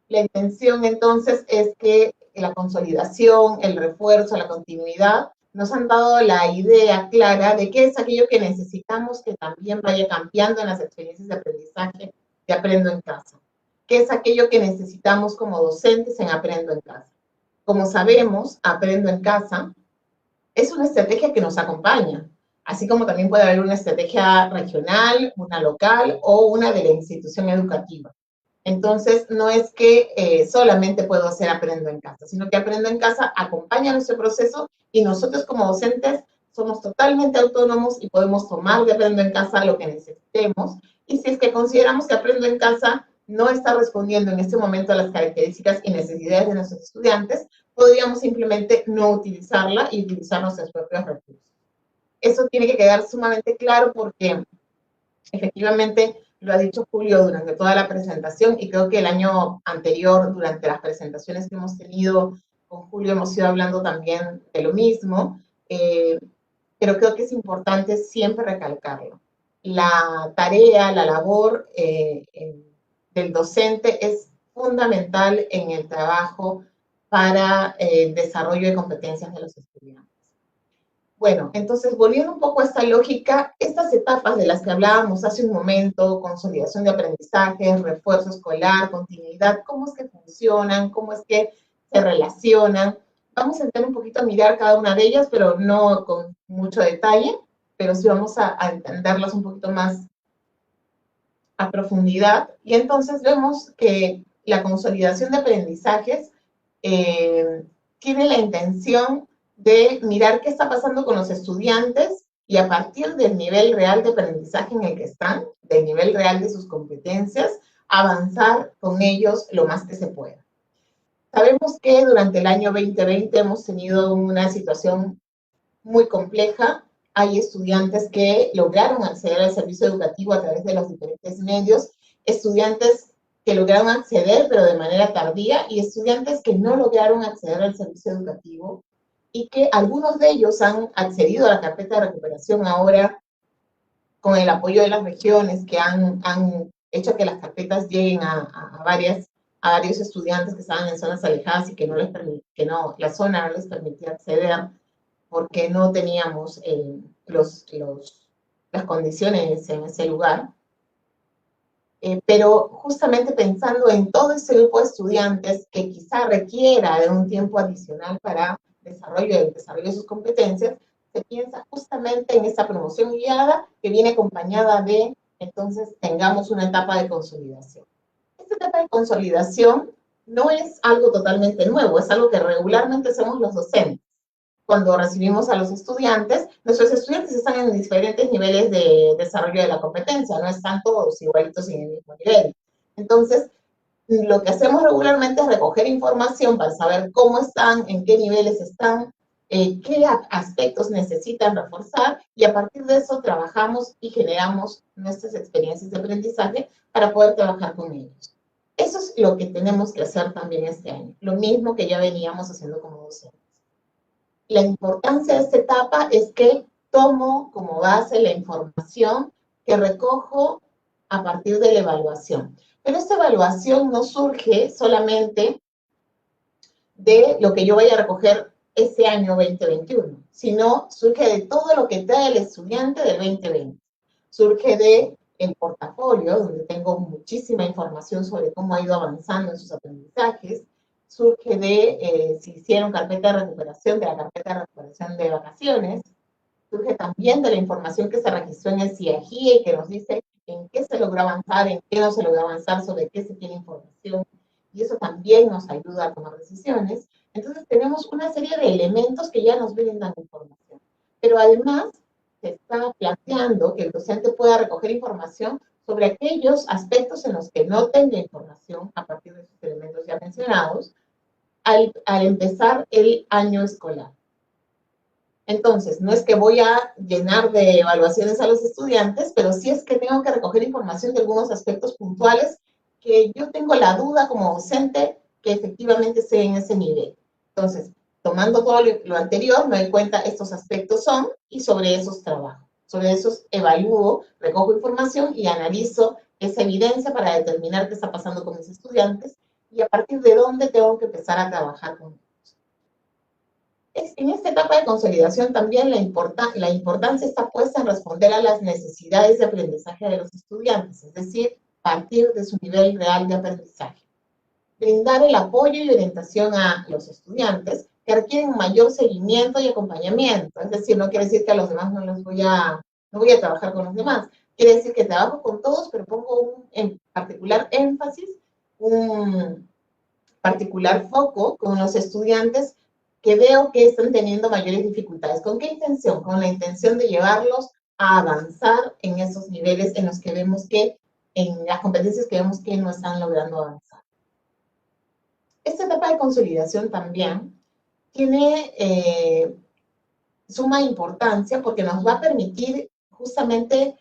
La intención, entonces, es que la consolidación, el refuerzo, la continuidad, nos han dado la idea clara de qué es aquello que necesitamos que también vaya cambiando en las experiencias de aprendizaje de Aprendo en Casa. ¿Qué es aquello que necesitamos como docentes en Aprendo en Casa? Como sabemos, Aprendo en Casa es una estrategia que nos acompaña. así como también puede haber una estrategia regional, una local o una de la institución educativa. Entonces, no es que solamente puedo hacer Aprendo en Casa, sino que Aprendo en Casa acompaña nuestro proceso y nosotros como docentes somos totalmente autónomos y podemos tomar de Aprendo en Casa lo que necesitemos. Y si es que consideramos que Aprendo en Casa no está respondiendo en este momento a las características y necesidades de nuestros estudiantes, podríamos simplemente no utilizarla y utilizar nuestros propios recursos. Eso tiene que quedar sumamente claro porque efectivamente lo ha dicho Julio durante toda la presentación y creo que el año anterior, durante las presentaciones que hemos tenido con Julio, hemos ido hablando también de lo mismo, pero creo que es importante siempre recalcarlo. La tarea, la labor del docente es fundamental en el trabajo para el desarrollo de competencias de los estudiantes. Bueno, entonces, volviendo un poco a esta lógica, estas etapas de las que hablábamos hace un momento, consolidación de aprendizaje, refuerzo escolar, continuidad, ¿cómo es que funcionan? ¿Cómo es que se relacionan? Vamos a entrar un poquito a mirar cada una de ellas, pero no con mucho detalle, pero sí vamos a entenderlas un poquito más a profundidad. Y entonces vemos que la consolidación de aprendizajes tiene la intención de mirar qué está pasando con los estudiantes y a partir del nivel real de aprendizaje en el que están, del nivel real de sus competencias, avanzar con ellos lo más que se pueda. Sabemos que durante el año 2020 hemos tenido una situación muy compleja. Hay estudiantes que lograron acceder al servicio educativo a través de los diferentes medios, estudiantes que lograron acceder pero de manera tardía y estudiantes que no lograron acceder al servicio educativo y que algunos de ellos han accedido a la carpeta de recuperación ahora con el apoyo de las regiones que han hecho que las carpetas lleguen a varios estudiantes que estaban en zonas alejadas y que la zona no les permitía acceder porque no teníamos las condiciones en ese lugar. Pero justamente pensando en todo ese grupo de estudiantes que quizá requiera de un tiempo adicional para el desarrollo de sus competencias, se piensa justamente en esta promoción guiada que viene acompañada de, entonces, tengamos una etapa de consolidación. Esta etapa de consolidación no es algo totalmente nuevo, es algo que regularmente hacemos los docentes. Cuando recibimos a los estudiantes, nuestros estudiantes están en diferentes niveles de desarrollo de la competencia, no están todos igualitos en el mismo nivel. Entonces, lo que hacemos regularmente es recoger información para saber cómo están, en qué niveles están, qué aspectos necesitan reforzar, y a partir de eso trabajamos y generamos nuestras experiencias de aprendizaje para poder trabajar con ellos. Eso es lo que tenemos que hacer también este año, lo mismo que ya veníamos haciendo como docentes. La importancia de esta etapa es que tomo como base la información que recojo a partir de la evaluación. Pero esta evaluación no surge solamente de lo que yo vaya a recoger ese año 2021, sino surge de todo lo que trae el estudiante del 2020. Surge del portafolio, donde tengo muchísima información sobre cómo ha ido avanzando en sus aprendizajes. Surge de si hicieron carpeta de recuperación, de la carpeta de recuperación de vacaciones. Surge también de la información que se registró en el CIAGIE y que nos dice en qué se logró avanzar, en qué no se logró avanzar, sobre qué se tiene información. Y eso también nos ayuda a tomar decisiones. Entonces tenemos una serie de elementos que ya nos brindan información. Pero además se está planteando que el docente pueda recoger información sobre aquellos aspectos en los que no tenga información a partir de esos elementos ya mencionados al empezar el año escolar. Entonces, no es que voy a llenar de evaluaciones a los estudiantes, pero sí es que tengo que recoger información de algunos aspectos puntuales que yo tengo la duda como docente que efectivamente esté en ese nivel. Entonces, tomando todo lo anterior, me doy cuenta estos aspectos son y sobre esos trabajo. Sobre esos evalúo, recojo información y analizo esa evidencia para determinar qué está pasando con mis estudiantes y a partir de dónde tengo que empezar a trabajar con ellos. En esta etapa de consolidación también la importancia está puesta en responder a las necesidades de aprendizaje de los estudiantes, es decir, partir de su nivel real de aprendizaje. Brindar el apoyo y orientación a los estudiantes que requieren mayor seguimiento y acompañamiento. Es decir, no quiere decir que a los demás no voy a trabajar con los demás. Quiere decir que trabajo con todos, pero pongo en particular énfasis, un particular foco con los estudiantes que veo que están teniendo mayores dificultades. ¿Con qué intención? Con la intención de llevarlos a avanzar en esos niveles en los que vemos que, en las competencias que vemos que no están logrando avanzar. Esta etapa de consolidación también tiene suma importancia porque nos va a permitir justamente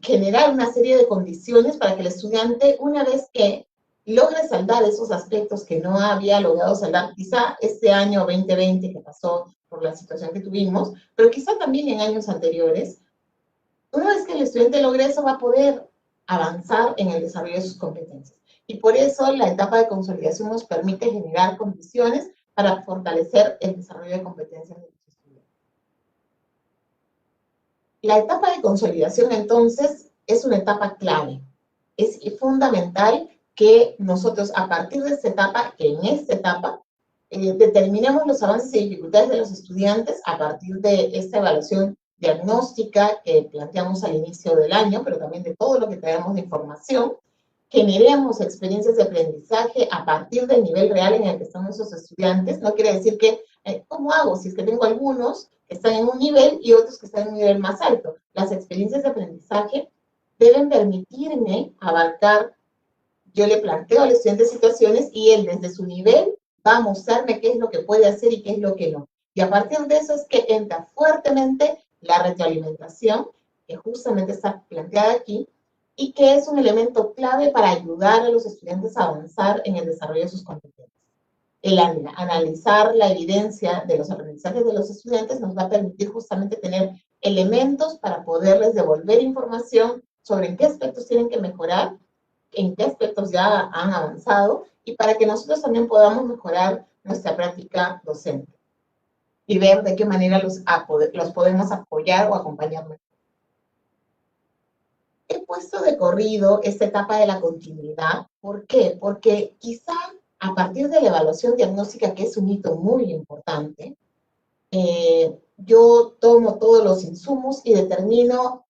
generar una serie de condiciones para que el estudiante, una vez que logre saldar esos aspectos que no había logrado saldar, quizá este año 2020 que pasó por la situación que tuvimos, pero quizá también en años anteriores, una vez que el estudiante logre eso va a poder avanzar en el desarrollo de sus competencias. Y por eso la etapa de consolidación nos permite generar condiciones para fortalecer el desarrollo de competencias de los estudiantes. La etapa de consolidación, entonces, es una etapa clave. Es fundamental que nosotros, a partir de esta etapa, determinemos los avances y dificultades de los estudiantes a partir de esta evaluación diagnóstica que planteamos al inicio del año, pero también de todo lo que traemos de información. Generemos experiencias de aprendizaje a partir del nivel real en el que están nuestros estudiantes. No quiere decir que, ¿cómo hago? Si es que tengo algunos que están en un nivel y otros que están en un nivel más alto. Las experiencias de aprendizaje deben permitirme abarcar. Yo le planteo al estudiante situaciones y él desde su nivel va a mostrarme qué es lo que puede hacer y qué es lo que no. Y a partir de eso es que entra fuertemente la retroalimentación, que justamente está planteada aquí, y que es un elemento clave para ayudar a los estudiantes a avanzar en el desarrollo de sus competencias. El analizar la evidencia de los aprendizajes de los estudiantes nos va a permitir justamente tener elementos para poderles devolver información sobre en qué aspectos tienen que mejorar, en qué aspectos ya han avanzado, y para que nosotros también podamos mejorar nuestra práctica docente y ver de qué manera los podemos apoyar o acompañar mejor. He puesto de corrido esta etapa de la continuidad. ¿Por qué? Porque quizá a partir de la evaluación diagnóstica, que es un hito muy importante, yo tomo todos los insumos y determino,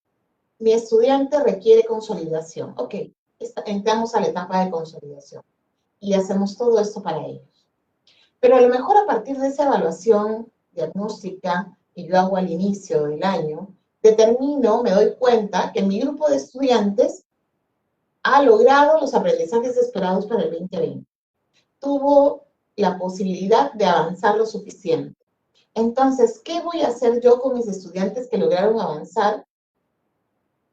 mi estudiante requiere consolidación. Ok, entramos a la etapa de consolidación y hacemos todo esto para ellos. Pero a lo mejor a partir de esa evaluación diagnóstica que yo hago al inicio del año, me doy cuenta que mi grupo de estudiantes ha logrado los aprendizajes esperados para el 2020. Tuvo la posibilidad de avanzar lo suficiente. Entonces, ¿qué voy a hacer yo con mis estudiantes que lograron avanzar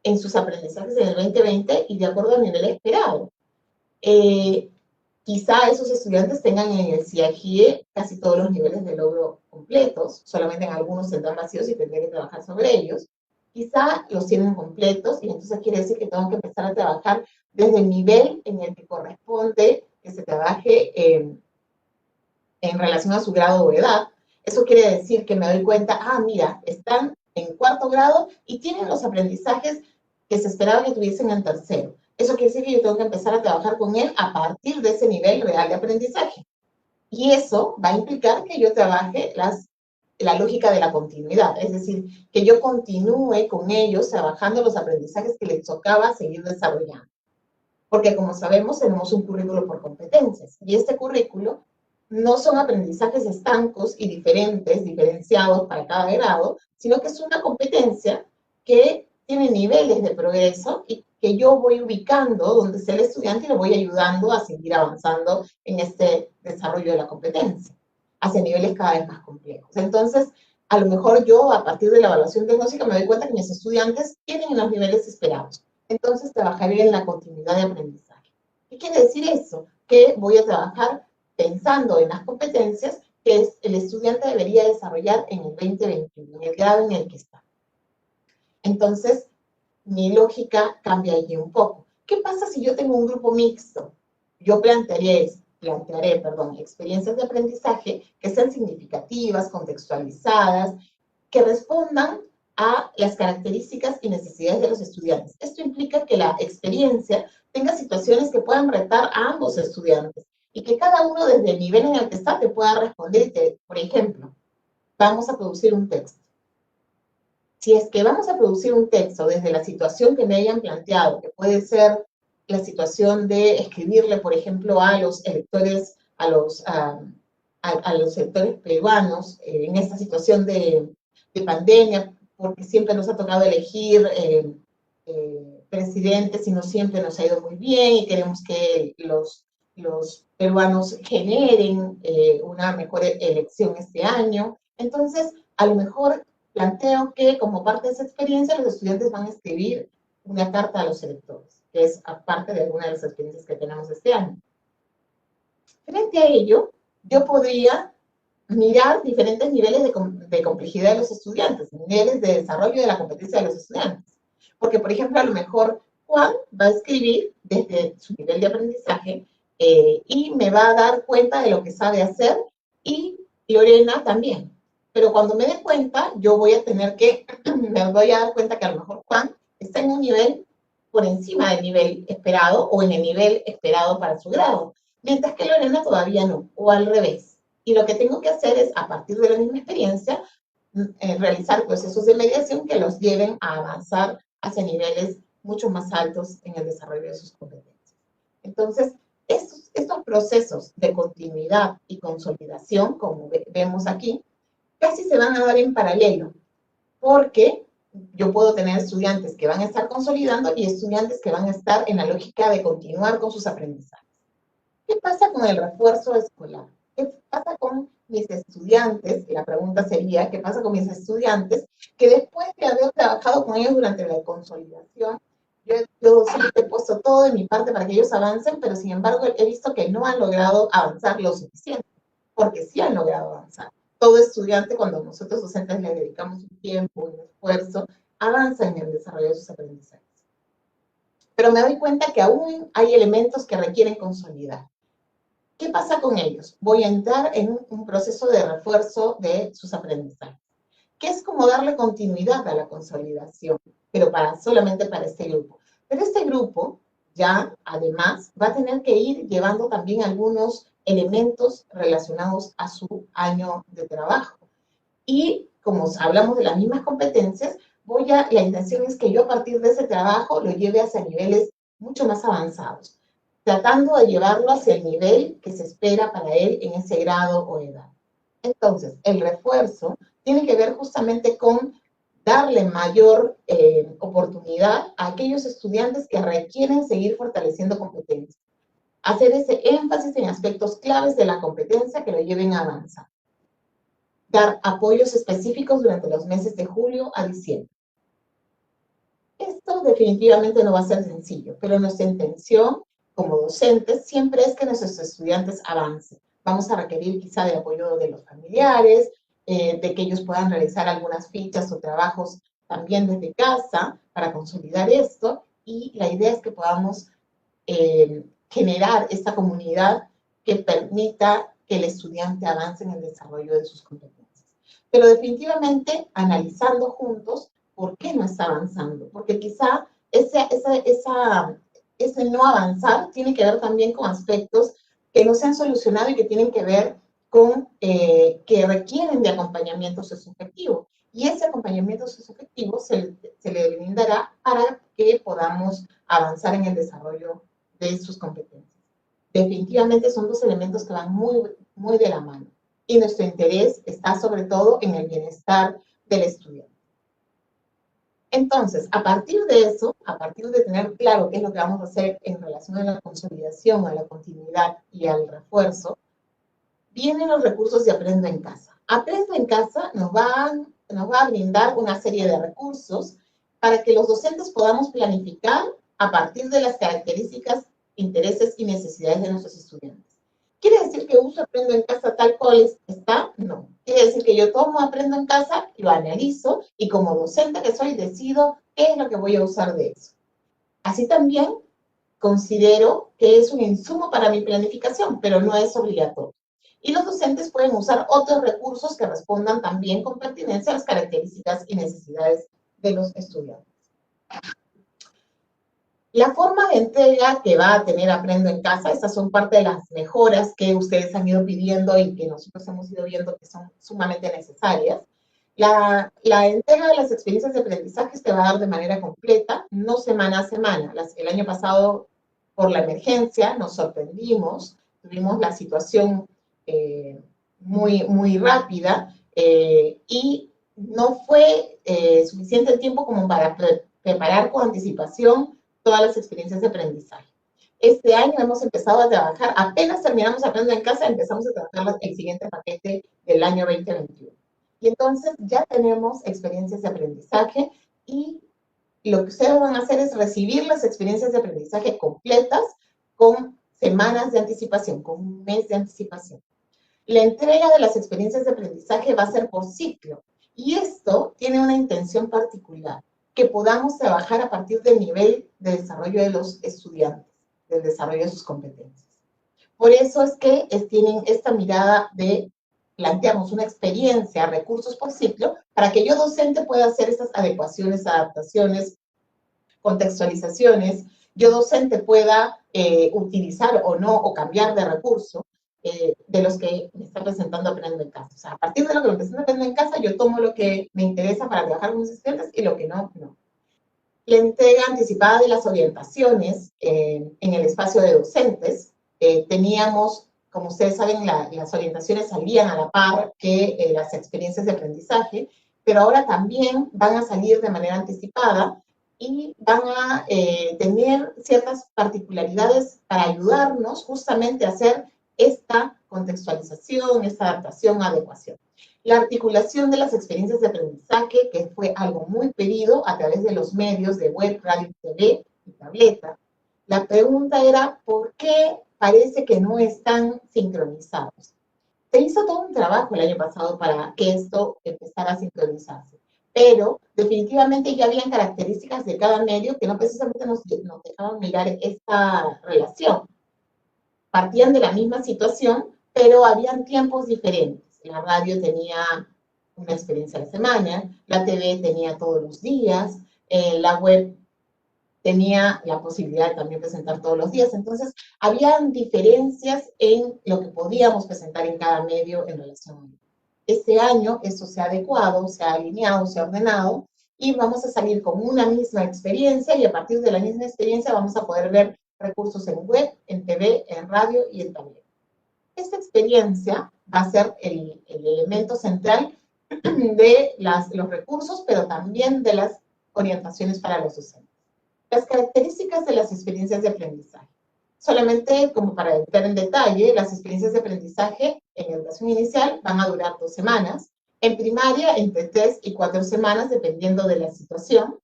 en sus aprendizajes en el 2020 y de acuerdo al nivel esperado? Quizá esos estudiantes tengan en el CIAGIE casi todos los niveles de logro completos, solamente en algunos tendrán vacíos y tendré que trabajar sobre ellos. Quizá los tienen completos y entonces quiere decir que tengo que empezar a trabajar desde el nivel en el que corresponde que se trabaje en relación a su grado o edad. Eso quiere decir que me doy cuenta, mira, están en cuarto grado y tienen los aprendizajes que se esperaba que tuviesen en tercero. Eso quiere decir que yo tengo que empezar a trabajar con él a partir de ese nivel real de aprendizaje. Y eso va a implicar que yo trabaje la lógica de la continuidad, es decir, que yo continúe con ellos trabajando los aprendizajes que les tocaba seguir desarrollando. Porque como sabemos, tenemos un currículo por competencias, y este currículo no son aprendizajes estancos y diferenciados para cada grado, sino que es una competencia que tiene niveles de progreso y que yo voy ubicando donde está el estudiante y lo voy ayudando a seguir avanzando en este desarrollo de la competencia, hacia niveles cada vez más complejos. Entonces, a lo mejor yo, a partir de la evaluación diagnóstica, me doy cuenta que mis estudiantes tienen los niveles esperados. Entonces, trabajaré en la continuidad de aprendizaje. ¿Qué quiere decir eso? Que voy a trabajar pensando en las competencias que el estudiante debería desarrollar en el 2021, en el grado en el que está. Entonces, mi lógica cambia allí un poco. ¿Qué pasa si yo tengo un grupo mixto? Yo plantearé experiencias de aprendizaje que sean significativas, contextualizadas, que respondan a las características y necesidades de los estudiantes. Esto implica que la experiencia tenga situaciones que puedan retar a ambos estudiantes. y que cada uno desde el nivel en el que está te pueda responder. Por ejemplo, vamos a producir un texto. Si es que vamos a producir un texto desde la situación que me hayan planteado, que puede ser la situación de escribirle, por ejemplo, a los electores, a los sectores peruanos en esta situación de pandemia, porque siempre nos ha tocado elegir presidentes y no siempre nos ha ido muy bien y queremos que los peruanos generen una mejor elección este año. Entonces, a lo mejor planteo que como parte de esa experiencia los estudiantes van a escribir una carta a los electores, que es aparte de alguna de las experiencias que tenemos este año. Frente a ello, yo podría mirar diferentes niveles de complejidad de los estudiantes, niveles de desarrollo de la competencia de los estudiantes. Porque, por ejemplo, a lo mejor Juan va a escribir desde su nivel de aprendizaje y me va a dar cuenta de lo que sabe hacer, y Lorena también. Pero cuando me dé cuenta, yo voy a tener que, me voy a dar cuenta que a lo mejor Juan está en un nivel por encima del nivel esperado o en el nivel esperado para su grado, mientras que Lorena todavía no, o al revés. Y lo que tengo que hacer es, a partir de la misma experiencia, realizar procesos de mediación que los lleven a avanzar hacia niveles mucho más altos en el desarrollo de sus competencias. Entonces, estos procesos de continuidad y consolidación, como vemos aquí, casi se van a dar en paralelo, porque yo puedo tener estudiantes que van a estar consolidando y estudiantes que van a estar en la lógica de continuar con sus aprendizajes. ¿Qué pasa con el refuerzo escolar? ¿Qué pasa con mis estudiantes? Y la pregunta sería, ¿qué pasa con mis estudiantes que después de haber trabajado con ellos durante la consolidación, yo siempre he puesto todo de mi parte para que ellos avancen, pero sin embargo he visto que no han logrado avanzar lo suficiente, porque sí han logrado avanzar? Todo estudiante, cuando nosotros docentes le dedicamos un tiempo, un esfuerzo, avanza en el desarrollo de sus aprendizajes. Pero me doy cuenta que aún hay elementos que requieren consolidar. ¿Qué pasa con ellos? Voy a entrar en un proceso de refuerzo de sus aprendizajes, que es como darle continuidad a la consolidación, pero solamente para este grupo. Pero este grupo ya, además, va a tener que ir llevando también algunos elementos relacionados a su año de trabajo. Y como hablamos de las mismas competencias, la intención es que yo a partir de ese trabajo lo lleve hacia niveles mucho más avanzados, tratando de llevarlo hacia el nivel que se espera para él en ese grado o edad. Entonces, el refuerzo tiene que ver justamente con darle mayor oportunidad a aquellos estudiantes que requieren seguir fortaleciendo competencias. Hacer ese énfasis en aspectos claves de la competencia que lo lleven a avanzar. Dar apoyos específicos durante los meses de julio a diciembre. Esto definitivamente no va a ser sencillo, pero nuestra intención como docentes siempre es que nuestros estudiantes avancen. Vamos a requerir quizá de apoyo de los familiares, de que ellos puedan realizar algunas fichas o trabajos también desde casa para consolidar esto, y la idea es que podamos generar esta comunidad que permita que el estudiante avance en el desarrollo de sus competencias. Pero definitivamente analizando juntos por qué no está avanzando, porque quizá ese no avanzar tiene que ver también con aspectos que no se han solucionado y que tienen que ver con que requieren de acompañamiento socioafectivo. Y ese acompañamiento socioafectivo se le brindará para que podamos avanzar en el desarrollo de sus competencias. Definitivamente son dos elementos que van muy, muy de la mano. Y nuestro interés está sobre todo en el bienestar del estudiante. Entonces, a partir de eso, a partir de tener claro qué es lo que vamos a hacer en relación a la consolidación, a la continuidad y al refuerzo, vienen los recursos de Aprendo en Casa. Aprendo en Casa nos va a brindar una serie de recursos para que los docentes podamos planificar a partir de las características, intereses y necesidades de nuestros estudiantes. ¿Quiere decir que uso Aprendo en Casa tal cual está? No. Quiere decir que yo tomo Aprendo en Casa, lo analizo y como docente que soy decido qué es lo que voy a usar de eso. Así también considero que es un insumo para mi planificación, pero no es obligatorio. Y los docentes pueden usar otros recursos que respondan también con pertinencia a las características y necesidades de los estudiantes. La forma de entrega que va a tener Aprendo en Casa, estas son parte de las mejoras que ustedes han ido pidiendo y que nosotros hemos ido viendo que son sumamente necesarias. La entrega de las experiencias de aprendizaje se va a dar de manera completa, no semana a semana. El año pasado, por la emergencia, nos sorprendimos, tuvimos la situación muy rápida y no fue suficiente tiempo como para preparar con anticipación todas las experiencias de aprendizaje. Este año hemos empezado a trabajar, apenas terminamos Aprendo en Casa, empezamos a trabajar el siguiente paquete del año 2021. Y entonces ya tenemos experiencias de aprendizaje y lo que ustedes van a hacer es recibir las experiencias de aprendizaje completas con semanas de anticipación, con un mes de anticipación. La entrega de las experiencias de aprendizaje va a ser por ciclo y esto tiene una intención particular, que podamos trabajar a partir del nivel de desarrollo de los estudiantes, del desarrollo de sus competencias. Por eso es que tienen esta mirada de planteamos una experiencia, recursos por ciclo, para que yo docente pueda hacer estas adecuaciones, adaptaciones, contextualizaciones, yo docente pueda utilizar o no, o cambiar de recurso de los que me está presentando Aprendo en Casa. O sea, a partir de lo que me presenta Aprendo en Casa, yo tomo lo que me interesa para trabajar con mis estudiantes y lo que no, no. La entrega anticipada de las orientaciones en el espacio de docentes, teníamos, como ustedes saben, las orientaciones salían a la par que las experiencias de aprendizaje, pero ahora también van a salir de manera anticipada y van a tener ciertas particularidades para ayudarnos justamente a hacer esta contextualización, esta adaptación, adecuación. La articulación de las experiencias de aprendizaje, que fue algo muy pedido a través de los medios de web, radio, TV y tableta. La pregunta era, ¿por qué parece que no están sincronizados? Se hizo todo un trabajo el año pasado para que esto empezara a sincronizarse, pero definitivamente ya habían características de cada medio que no precisamente nos dejaban mirar esta relación. Partían de la misma situación, pero habían tiempos diferentes. La radio tenía una experiencia a la semana, la TV tenía todos los días, la web tenía la posibilidad de también presentar todos los días. Entonces, habían diferencias en lo que podíamos presentar en cada medio en relación a ello. Este año esto se ha adecuado, se ha alineado, se ha ordenado y vamos a salir con una misma experiencia y a partir de la misma experiencia vamos a poder ver recursos en web, en TV, en radio y en tableta. Esta experiencia va a ser el elemento central de los recursos, pero también de las orientaciones para los docentes. Las características de las experiencias de aprendizaje. Solamente como para entrar en detalle, las experiencias de aprendizaje en educación inicial van a durar 2 semanas, en primaria entre 3 y 4 semanas, dependiendo de la situación,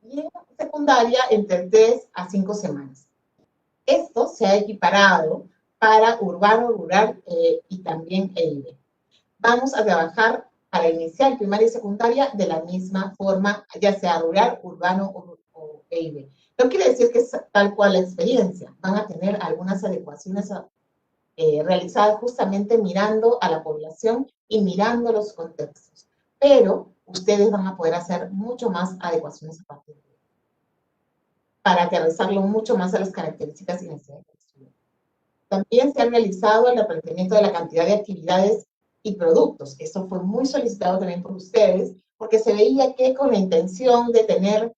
y en secundaria entre 3 a 5 semanas. Esto se ha equiparado para urbano, rural y también EIB. Vamos a trabajar para inicial, primaria y secundaria de la misma forma, ya sea rural, urbano o EIB. No quiere decir que es tal cual la experiencia. Van a tener algunas adecuaciones realizadas justamente mirando a la población y mirando los contextos. Pero ustedes van a poder hacer mucho más adecuaciones a partir de ello, para aterrizarlo mucho más a las características y necesidades del estudiante. También se ha realizado el replanteamiento de la cantidad de actividades y productos. Esto fue muy solicitado también por ustedes, porque se veía que con la intención de tener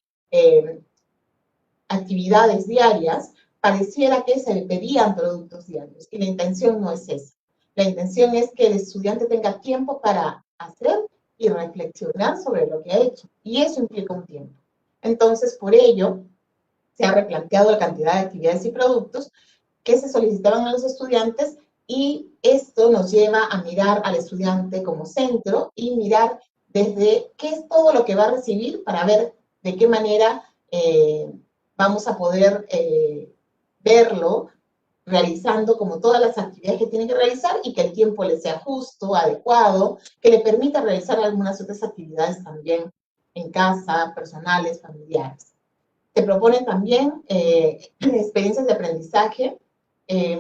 actividades diarias, pareciera que se pedían productos diarios, y la intención no es esa. La intención es que el estudiante tenga tiempo para hacer y reflexionar sobre lo que ha hecho, y eso implica un tiempo. Entonces, por ello, se ha replanteado la cantidad de actividades y productos que se solicitaban a los estudiantes, y esto nos lleva a mirar al estudiante como centro y mirar desde qué es todo lo que va a recibir para ver de qué manera vamos a poder verlo realizando como todas las actividades que tiene que realizar y que el tiempo le sea justo, adecuado, que le permita realizar algunas otras actividades también en casa, personales, familiares. Se proponen también experiencias de aprendizaje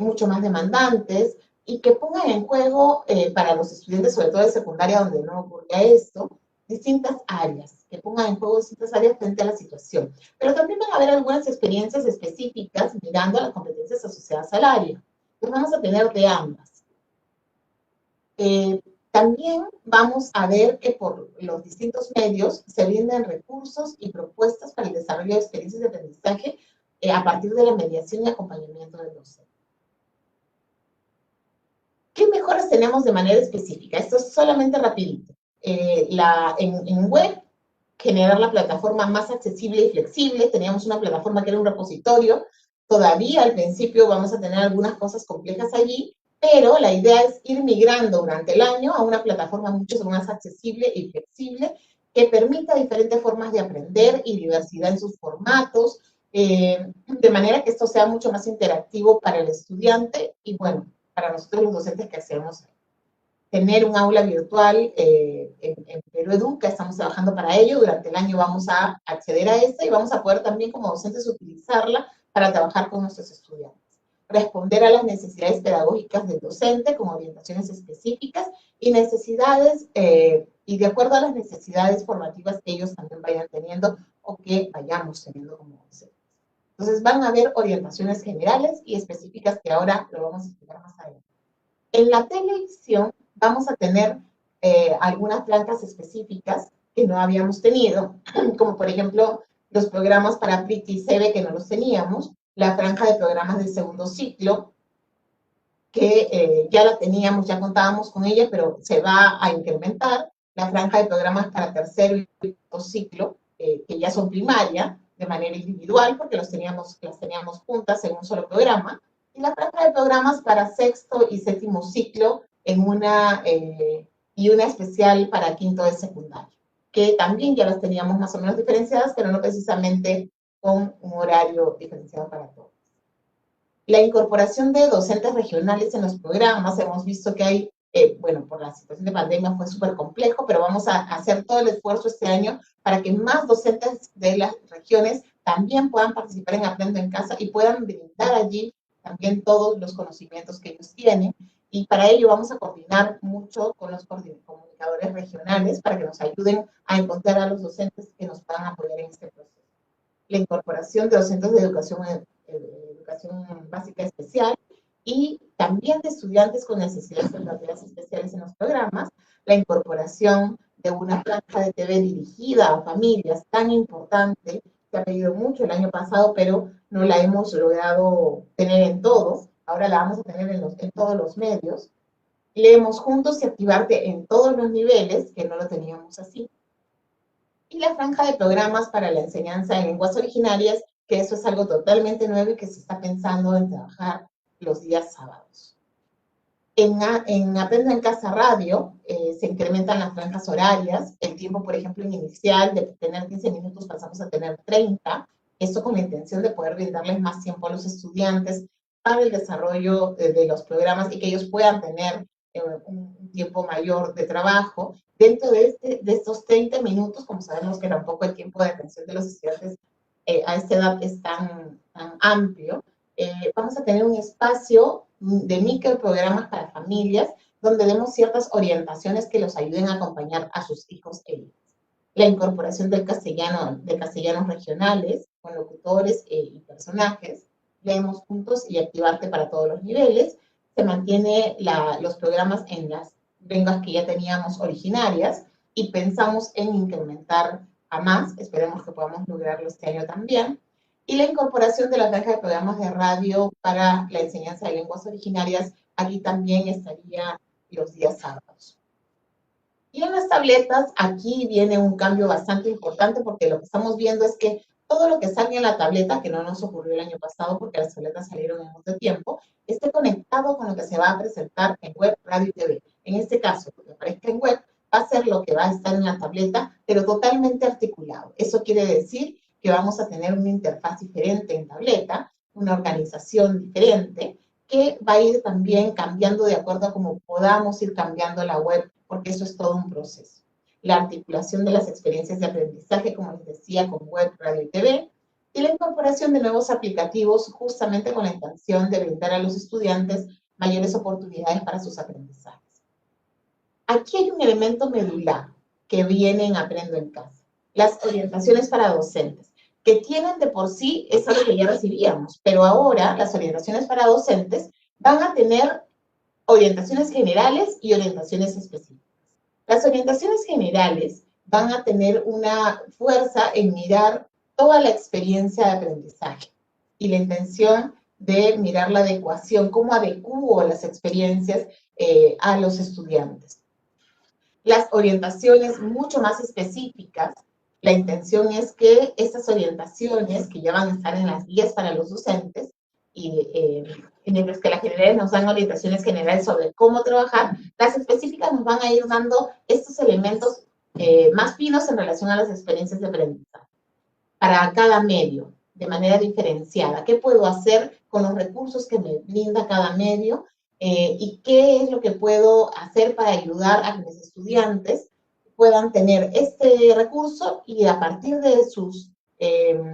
mucho más demandantes y que pongan en juego para los estudiantes, sobre todo de secundaria, donde no ocurría esto, distintas áreas, que pongan en juego distintas áreas frente a la situación. Pero también van a haber algunas experiencias específicas mirando a las competencias asociadas al área. Entonces vamos a tener de ambas. También vamos a ver que por los distintos medios se brindan recursos y propuestas para el desarrollo de experiencias de aprendizaje a partir de la mediación y acompañamiento del docente. ¿Qué mejoras tenemos de manera específica? Esto es solamente rapidito. En web, generar la plataforma más accesible y flexible. Teníamos una plataforma que era un repositorio. Todavía al principio vamos a tener algunas cosas complejas allí, pero la idea es ir migrando durante el año a una plataforma mucho más accesible y flexible que permita diferentes formas de aprender y diversidad en sus formatos, de manera que esto sea mucho más interactivo para el estudiante y, bueno, para nosotros los docentes que hacemos. Tener un aula virtual en Perú Educa, estamos trabajando para ello. Durante el año vamos a acceder a esta y vamos a poder también como docentes utilizarla para trabajar con nuestros estudiantes. Responder a las necesidades pedagógicas del docente con orientaciones específicas y necesidades, y de acuerdo a las necesidades formativas que ellos también vayan teniendo o que vayamos teniendo como docentes. Entonces van a haber orientaciones generales y específicas que ahora lo vamos a explicar más adelante. En la televisión vamos a tener algunas franjas específicas que no habíamos tenido, como por ejemplo los programas para Priti y Sebe que no los teníamos, la franja de programas del segundo ciclo, que ya la teníamos, ya contábamos con ella, pero se va a incrementar, la franja de programas para tercero y cuarto ciclo, que ya son primaria, de manera individual, porque las teníamos juntas en un solo programa, y la franja de programas para sexto y séptimo ciclo y una especial para quinto de secundaria, que también ya las teníamos más o menos diferenciadas, pero no precisamente con un horario diferenciado para todos. La incorporación de docentes regionales en los programas, hemos visto que hay, bueno, por la situación de pandemia fue súper complejo, pero vamos a hacer todo el esfuerzo este año para que más docentes de las regiones también puedan participar en Aprendo en Casa y puedan brindar allí también todos los conocimientos que ellos tienen. Y para ello vamos a coordinar mucho con los comunicadores regionales para que nos ayuden a encontrar a los docentes que nos puedan apoyar en este proceso. La incorporación de docentes de educación básica especial y también de estudiantes con necesidades educativas especiales en los programas, la incorporación de una franja de TV dirigida a familias tan importante, se ha pedido mucho el año pasado, pero no la hemos logrado tener en todos, ahora la vamos a tener en todos los medios. Leemos juntos y activarte en todos los niveles, que no lo teníamos así. Y la franja de programas para la enseñanza en lenguas originarias, que eso es algo totalmente nuevo y que se está pensando en trabajar los días sábados. En Aprendo en Casa Radio se incrementan las franjas horarias, el tiempo, por ejemplo, inicial de tener 15 minutos pasamos a tener 30, esto con la intención de poder brindarles más tiempo a los estudiantes para el desarrollo de los programas y que ellos puedan tener un tiempo mayor de trabajo. Dentro de estos 30 minutos, como sabemos que tampoco el tiempo de atención de los estudiantes a esta edad es tan amplio, vamos a tener un espacio de microprogramas para familias donde demos ciertas orientaciones que los ayuden a acompañar a sus hijos e hijas. La incorporación de castellanos regionales con locutores y personajes. Leemos juntos y activarte para todos los niveles. Se mantiene los programas en las lenguas que ya teníamos originarias y pensamos en incrementar a más, esperemos que podamos lograrlo este año también, y la incorporación de la franja de programas de radio para la enseñanza de lenguas originarias, aquí también estaría los días sábados. Y en las tabletas, aquí viene un cambio bastante importante porque lo que estamos viendo es que todo lo que salga en la tableta, que no nos ocurrió el año pasado porque las tabletas salieron en otro tiempo, esté conectado con lo que se va a presentar en web, radio y TV. En este caso, lo que aparezca en web va a ser lo que va a estar en la tableta, pero totalmente articulado. Eso quiere decir que vamos a tener una interfaz diferente en tableta, una organización diferente, que va a ir también cambiando de acuerdo a cómo podamos ir cambiando la web, porque eso es todo un proceso. La articulación de las experiencias de aprendizaje, como les decía, con web, radio y TV, y la incorporación de nuevos aplicativos justamente con la intención de brindar a los estudiantes mayores oportunidades para sus aprendizajes. Aquí hay un elemento medular que vienen Aprendo en Casa. Las orientaciones para docentes, que tienen de por sí, es algo que ya recibíamos, pero ahora las orientaciones para docentes van a tener orientaciones generales y orientaciones específicas. Las orientaciones generales van a tener una fuerza en mirar toda la experiencia de aprendizaje y la intención de mirar la adecuación, cómo adecuo las experiencias a los estudiantes. Las orientaciones mucho más específicas, la intención es que estas orientaciones que ya van a estar en las guías para los docentes, y mientras que las generales nos dan orientaciones generales sobre cómo trabajar, las específicas nos van a ir dando estos elementos más finos en relación a las experiencias de aprendizaje para cada medio, de manera diferenciada. ¿Qué puedo hacer con los recursos que me brinda cada medio? Y qué es lo que puedo hacer para ayudar a que mis estudiantes puedan tener este recurso y a partir de sus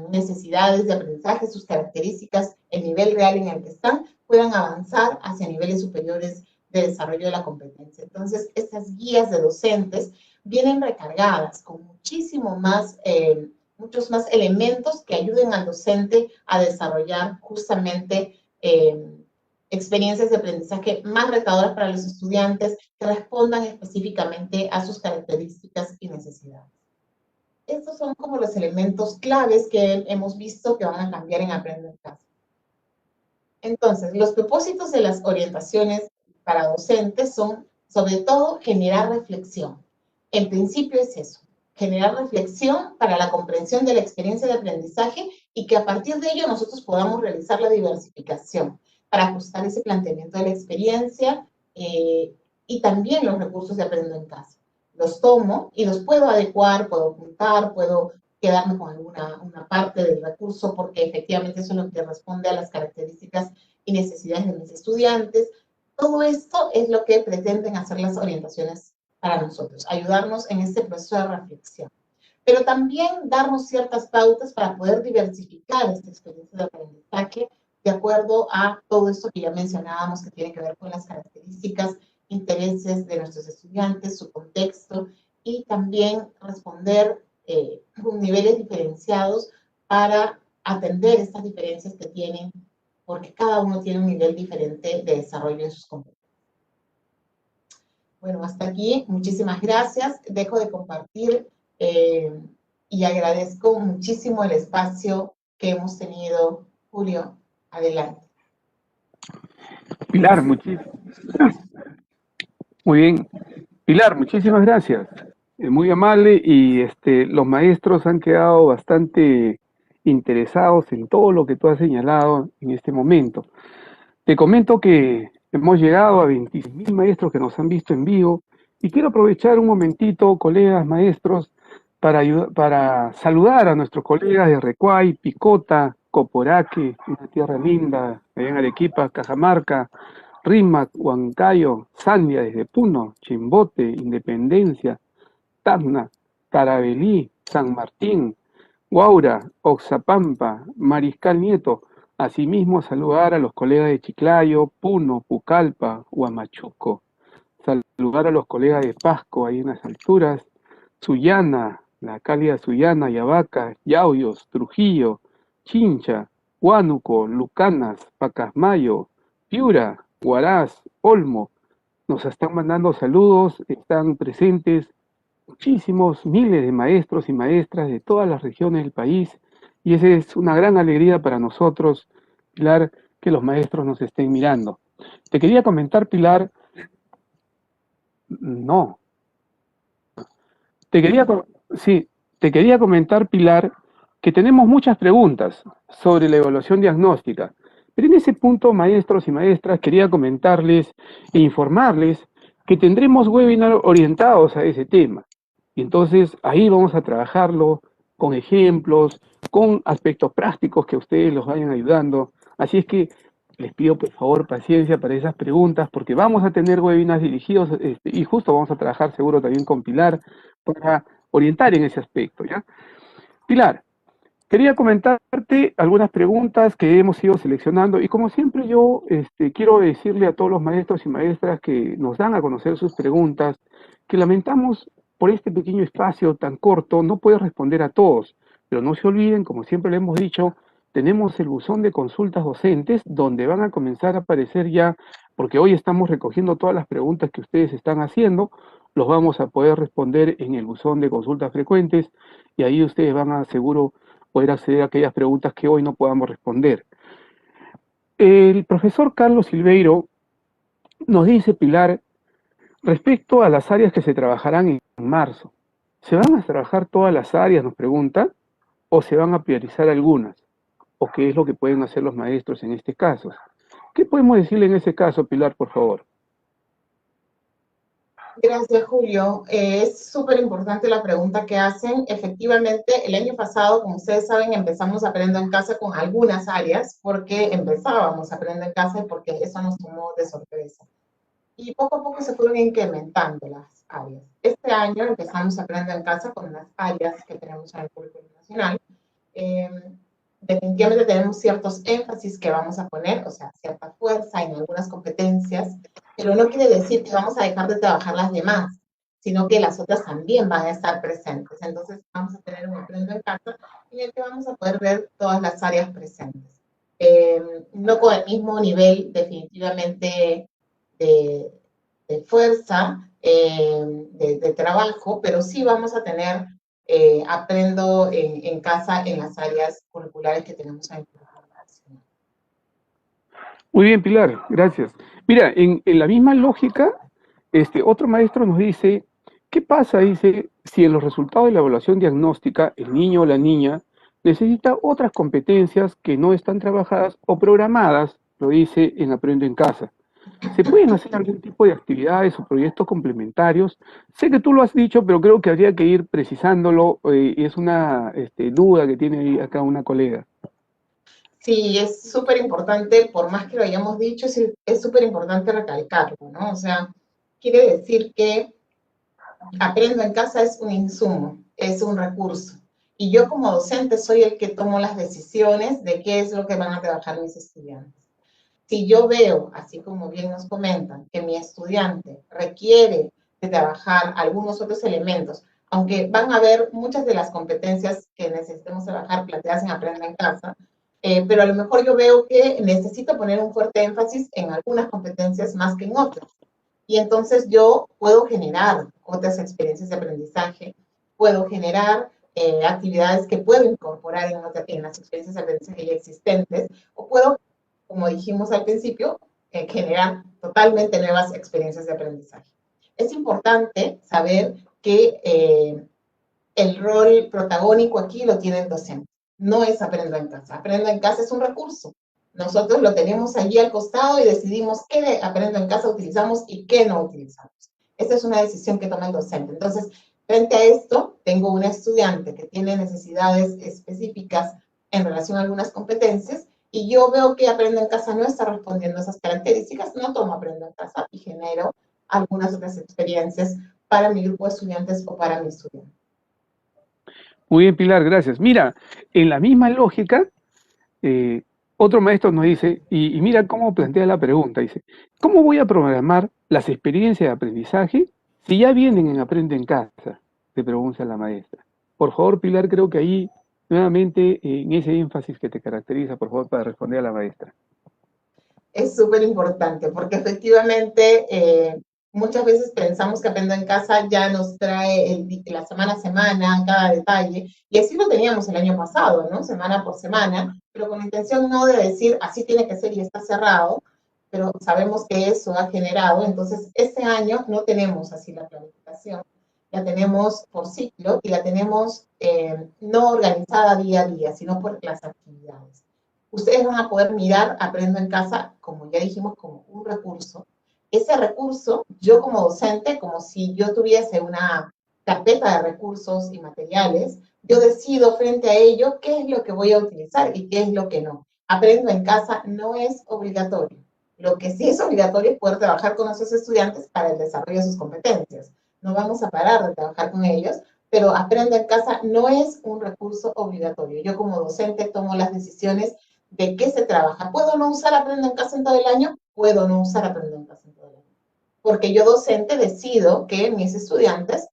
necesidades de aprendizaje, sus características, el nivel real en el que están, puedan avanzar hacia niveles superiores de desarrollo de la competencia. Entonces, estas guías de docentes vienen recargadas con muchísimo más, muchos más elementos que ayuden al docente a desarrollar justamente experiencias de aprendizaje más retadoras para los estudiantes que respondan específicamente a sus características y necesidades. Estos son como los elementos claves que hemos visto que van a cambiar en Aprendo en Casa. Entonces, los propósitos de las orientaciones para docentes son, sobre todo, generar reflexión. En principio es eso, generar reflexión para la comprensión de la experiencia de aprendizaje y que a partir de ello nosotros podamos realizar la diversificación para ajustar ese planteamiento de la experiencia y también los recursos de Aprendo en Casa. Los tomo y los puedo adecuar, puedo apuntar, puedo quedarme con una parte del recurso porque efectivamente eso es lo que responde a las características y necesidades de mis estudiantes. Todo esto es lo que pretenden hacer las orientaciones para nosotros, ayudarnos en este proceso de reflexión. Pero también darnos ciertas pautas para poder diversificar esta experiencia de aprendizaje de acuerdo a todo esto que ya mencionábamos que tiene que ver con las características, intereses de nuestros estudiantes, su contexto, y también responder con niveles diferenciados para atender estas diferencias que tienen, porque cada uno tiene un nivel diferente de desarrollo en sus competencias. Bueno, hasta aquí, muchísimas gracias. Dejo de compartir y agradezco muchísimo el espacio que hemos tenido. Julio, adelante. Pilar, muy bien. Pilar, muchísimas gracias. Muy amable y los maestros han quedado bastante interesados en todo lo que tú has señalado en este momento. Te comento que hemos llegado a 26.000 maestros que nos han visto en vivo y quiero aprovechar un momentito, colegas maestros, para saludar a nuestros colegas de Recuay, Picota, Coporaque, una tierra linda, allá en Arequipa, Cajamarca, Rímac, Huancayo, Sandia desde Puno, Chimbote, Independencia, Tacna, Tarabelí, San Martín, Huaura, Oxapampa, Mariscal Nieto. Asimismo, saludar a los colegas de Chiclayo, Puno, Pucallpa, Huamachuco. Saludar a los colegas de Pasco, ahí en las alturas, Sullana, la cálida Sullana, Yavaca, Yauyos, Trujillo, Chincha, Huánuco, Lucanas, Pacasmayo, Piura, Huaraz, Olmo. Nos están mandando saludos, están presentes muchísimos, miles de maestros y maestras de todas las regiones del país, y esa es una gran alegría para nosotros, Pilar, que los maestros nos estén mirando. Te quería comentar, Pilar, no. Te quería comentar, Pilar, que tenemos muchas preguntas sobre la evaluación diagnóstica, pero en ese punto, maestros y maestras, quería comentarles e informarles que tendremos webinars orientados a ese tema. Y entonces ahí vamos a trabajarlo con ejemplos, con aspectos prácticos que ustedes los vayan ayudando. Así es que les pido por favor paciencia para esas preguntas, porque vamos a tener webinars dirigidos y justo vamos a trabajar seguro también con Pilar para orientar en ese aspecto, ¿ya? Pilar, quería comentarte algunas preguntas que hemos ido seleccionando y como siempre yo quiero decirle a todos los maestros y maestras que nos dan a conocer sus preguntas que lamentamos por este pequeño espacio tan corto no puede responder a todos, pero no se olviden, como siempre le hemos dicho, tenemos el buzón de consultas docentes donde van a comenzar a aparecer ya, porque hoy estamos recogiendo todas las preguntas que ustedes están haciendo, los vamos a poder responder en el buzón de consultas frecuentes y ahí ustedes van a seguro poder acceder a aquellas preguntas que hoy no podamos responder. El profesor Carlos Silveiro nos dice, Pilar, respecto a las áreas que se trabajarán en marzo, ¿se van a trabajar todas las áreas, nos pregunta, o se van a priorizar algunas? ¿O qué es lo que pueden hacer los maestros en este caso? ¿Qué podemos decirle en ese caso, Pilar, por favor? Gracias, Julio. Es súper importante la pregunta que hacen. Efectivamente, el año pasado, como ustedes saben, empezamos Aprendo en Casa con algunas áreas porque empezábamos Aprendo en Casa y porque eso nos tomó de sorpresa. Y poco a poco se fueron incrementando las áreas. Este año empezamos Aprendo en Casa con las áreas que tenemos en el currículo nacional. Definitivamente tenemos ciertos énfasis que vamos a poner, o sea, cierta fuerza en algunas competencias, pero no quiere decir que vamos a dejar de trabajar las demás, sino que las otras también van a estar presentes. Entonces vamos a tener un Aprendo en Casa en el que vamos a poder ver todas las áreas presentes. No con el mismo nivel definitivamente de fuerza, de trabajo, pero sí vamos a tener Aprendo en Casa en las áreas curriculares que tenemos en el currículo nacional. Muy bien, Pilar, gracias. Mira, en la misma lógica, otro maestro nos dice, ¿qué pasa, dice, si en los resultados de la evaluación diagnóstica el niño o la niña necesita otras competencias que no están trabajadas o programadas, lo dice en Aprendo en Casa? ¿Se pueden hacer algún tipo de actividades o proyectos complementarios? Sé que tú lo has dicho, pero creo que habría que ir precisándolo, y es una duda que tiene ahí acá una colega. Sí, es súper importante, por más que lo hayamos dicho, es súper importante recalcarlo, ¿no? O sea, quiere decir que Aprendo en Casa es un insumo, es un recurso. Y yo como docente soy el que tomo las decisiones de qué es lo que van a trabajar mis estudiantes. Si yo veo, así como bien nos comentan, que mi estudiante requiere de trabajar algunos otros elementos, aunque van a haber muchas de las competencias que necesitemos trabajar planteadas en Aprendo en Casa, pero a lo mejor yo veo que necesito poner un fuerte énfasis en algunas competencias más que en otras. Y entonces yo puedo generar otras experiencias de aprendizaje, puedo generar actividades que puedo incorporar en las experiencias de aprendizaje ya existentes, o puedo, como dijimos al principio, generar totalmente nuevas experiencias de aprendizaje. Es importante saber que el rol protagónico aquí lo tiene el docente. No es Aprendo en Casa. Aprendo en Casa es un recurso. Nosotros lo tenemos allí al costado y decidimos qué de Aprendo en Casa utilizamos y qué no utilizamos. Esa es una decisión que toma el docente. Entonces, frente a esto, tengo una estudiante que tiene necesidades específicas en relación a algunas competencias y yo veo que Aprendo en Casa no está respondiendo a esas características, no tomo Aprendo en Casa y genero algunas otras experiencias para mi grupo de estudiantes o para mi estudiante. Muy bien, Pilar, gracias. Mira, en la misma lógica, otro maestro nos dice, y mira cómo plantea la pregunta, dice, ¿cómo voy a programar las experiencias de aprendizaje si ya vienen en Aprende en Casa? Le pregunta la maestra. Por favor, Pilar, creo que ahí, nuevamente, en ese énfasis que te caracteriza, por favor, para responder a la maestra. Es súper importante porque efectivamente muchas veces pensamos que Aprendo en Casa ya nos trae la semana a semana, cada detalle, y así lo teníamos el año pasado, ¿no? Semana por semana, pero con la intención no de decir así tiene que ser y está cerrado, pero sabemos que eso ha generado, entonces este año no tenemos así la planificación, la tenemos por ciclo y la tenemos no organizada día a día, sino por las actividades. Ustedes van a poder mirar Aprendo en Casa, como ya dijimos, como un recurso. Ese recurso, yo como docente, como si yo tuviese una carpeta de recursos y materiales, yo decido frente a ello qué es lo que voy a utilizar y qué es lo que no. Aprendo en Casa no es obligatorio. Lo que sí es obligatorio es poder trabajar con nuestros estudiantes para el desarrollo de sus competencias. No vamos a parar de trabajar con ellos, pero Aprendo en Casa no es un recurso obligatorio. Yo como docente tomo las decisiones de qué se trabaja. ¿Puedo no usar Aprendo en Casa en todo el año? Puedo no usar Aprendo en Casa en todo el año. Porque yo docente decido que mis estudiantes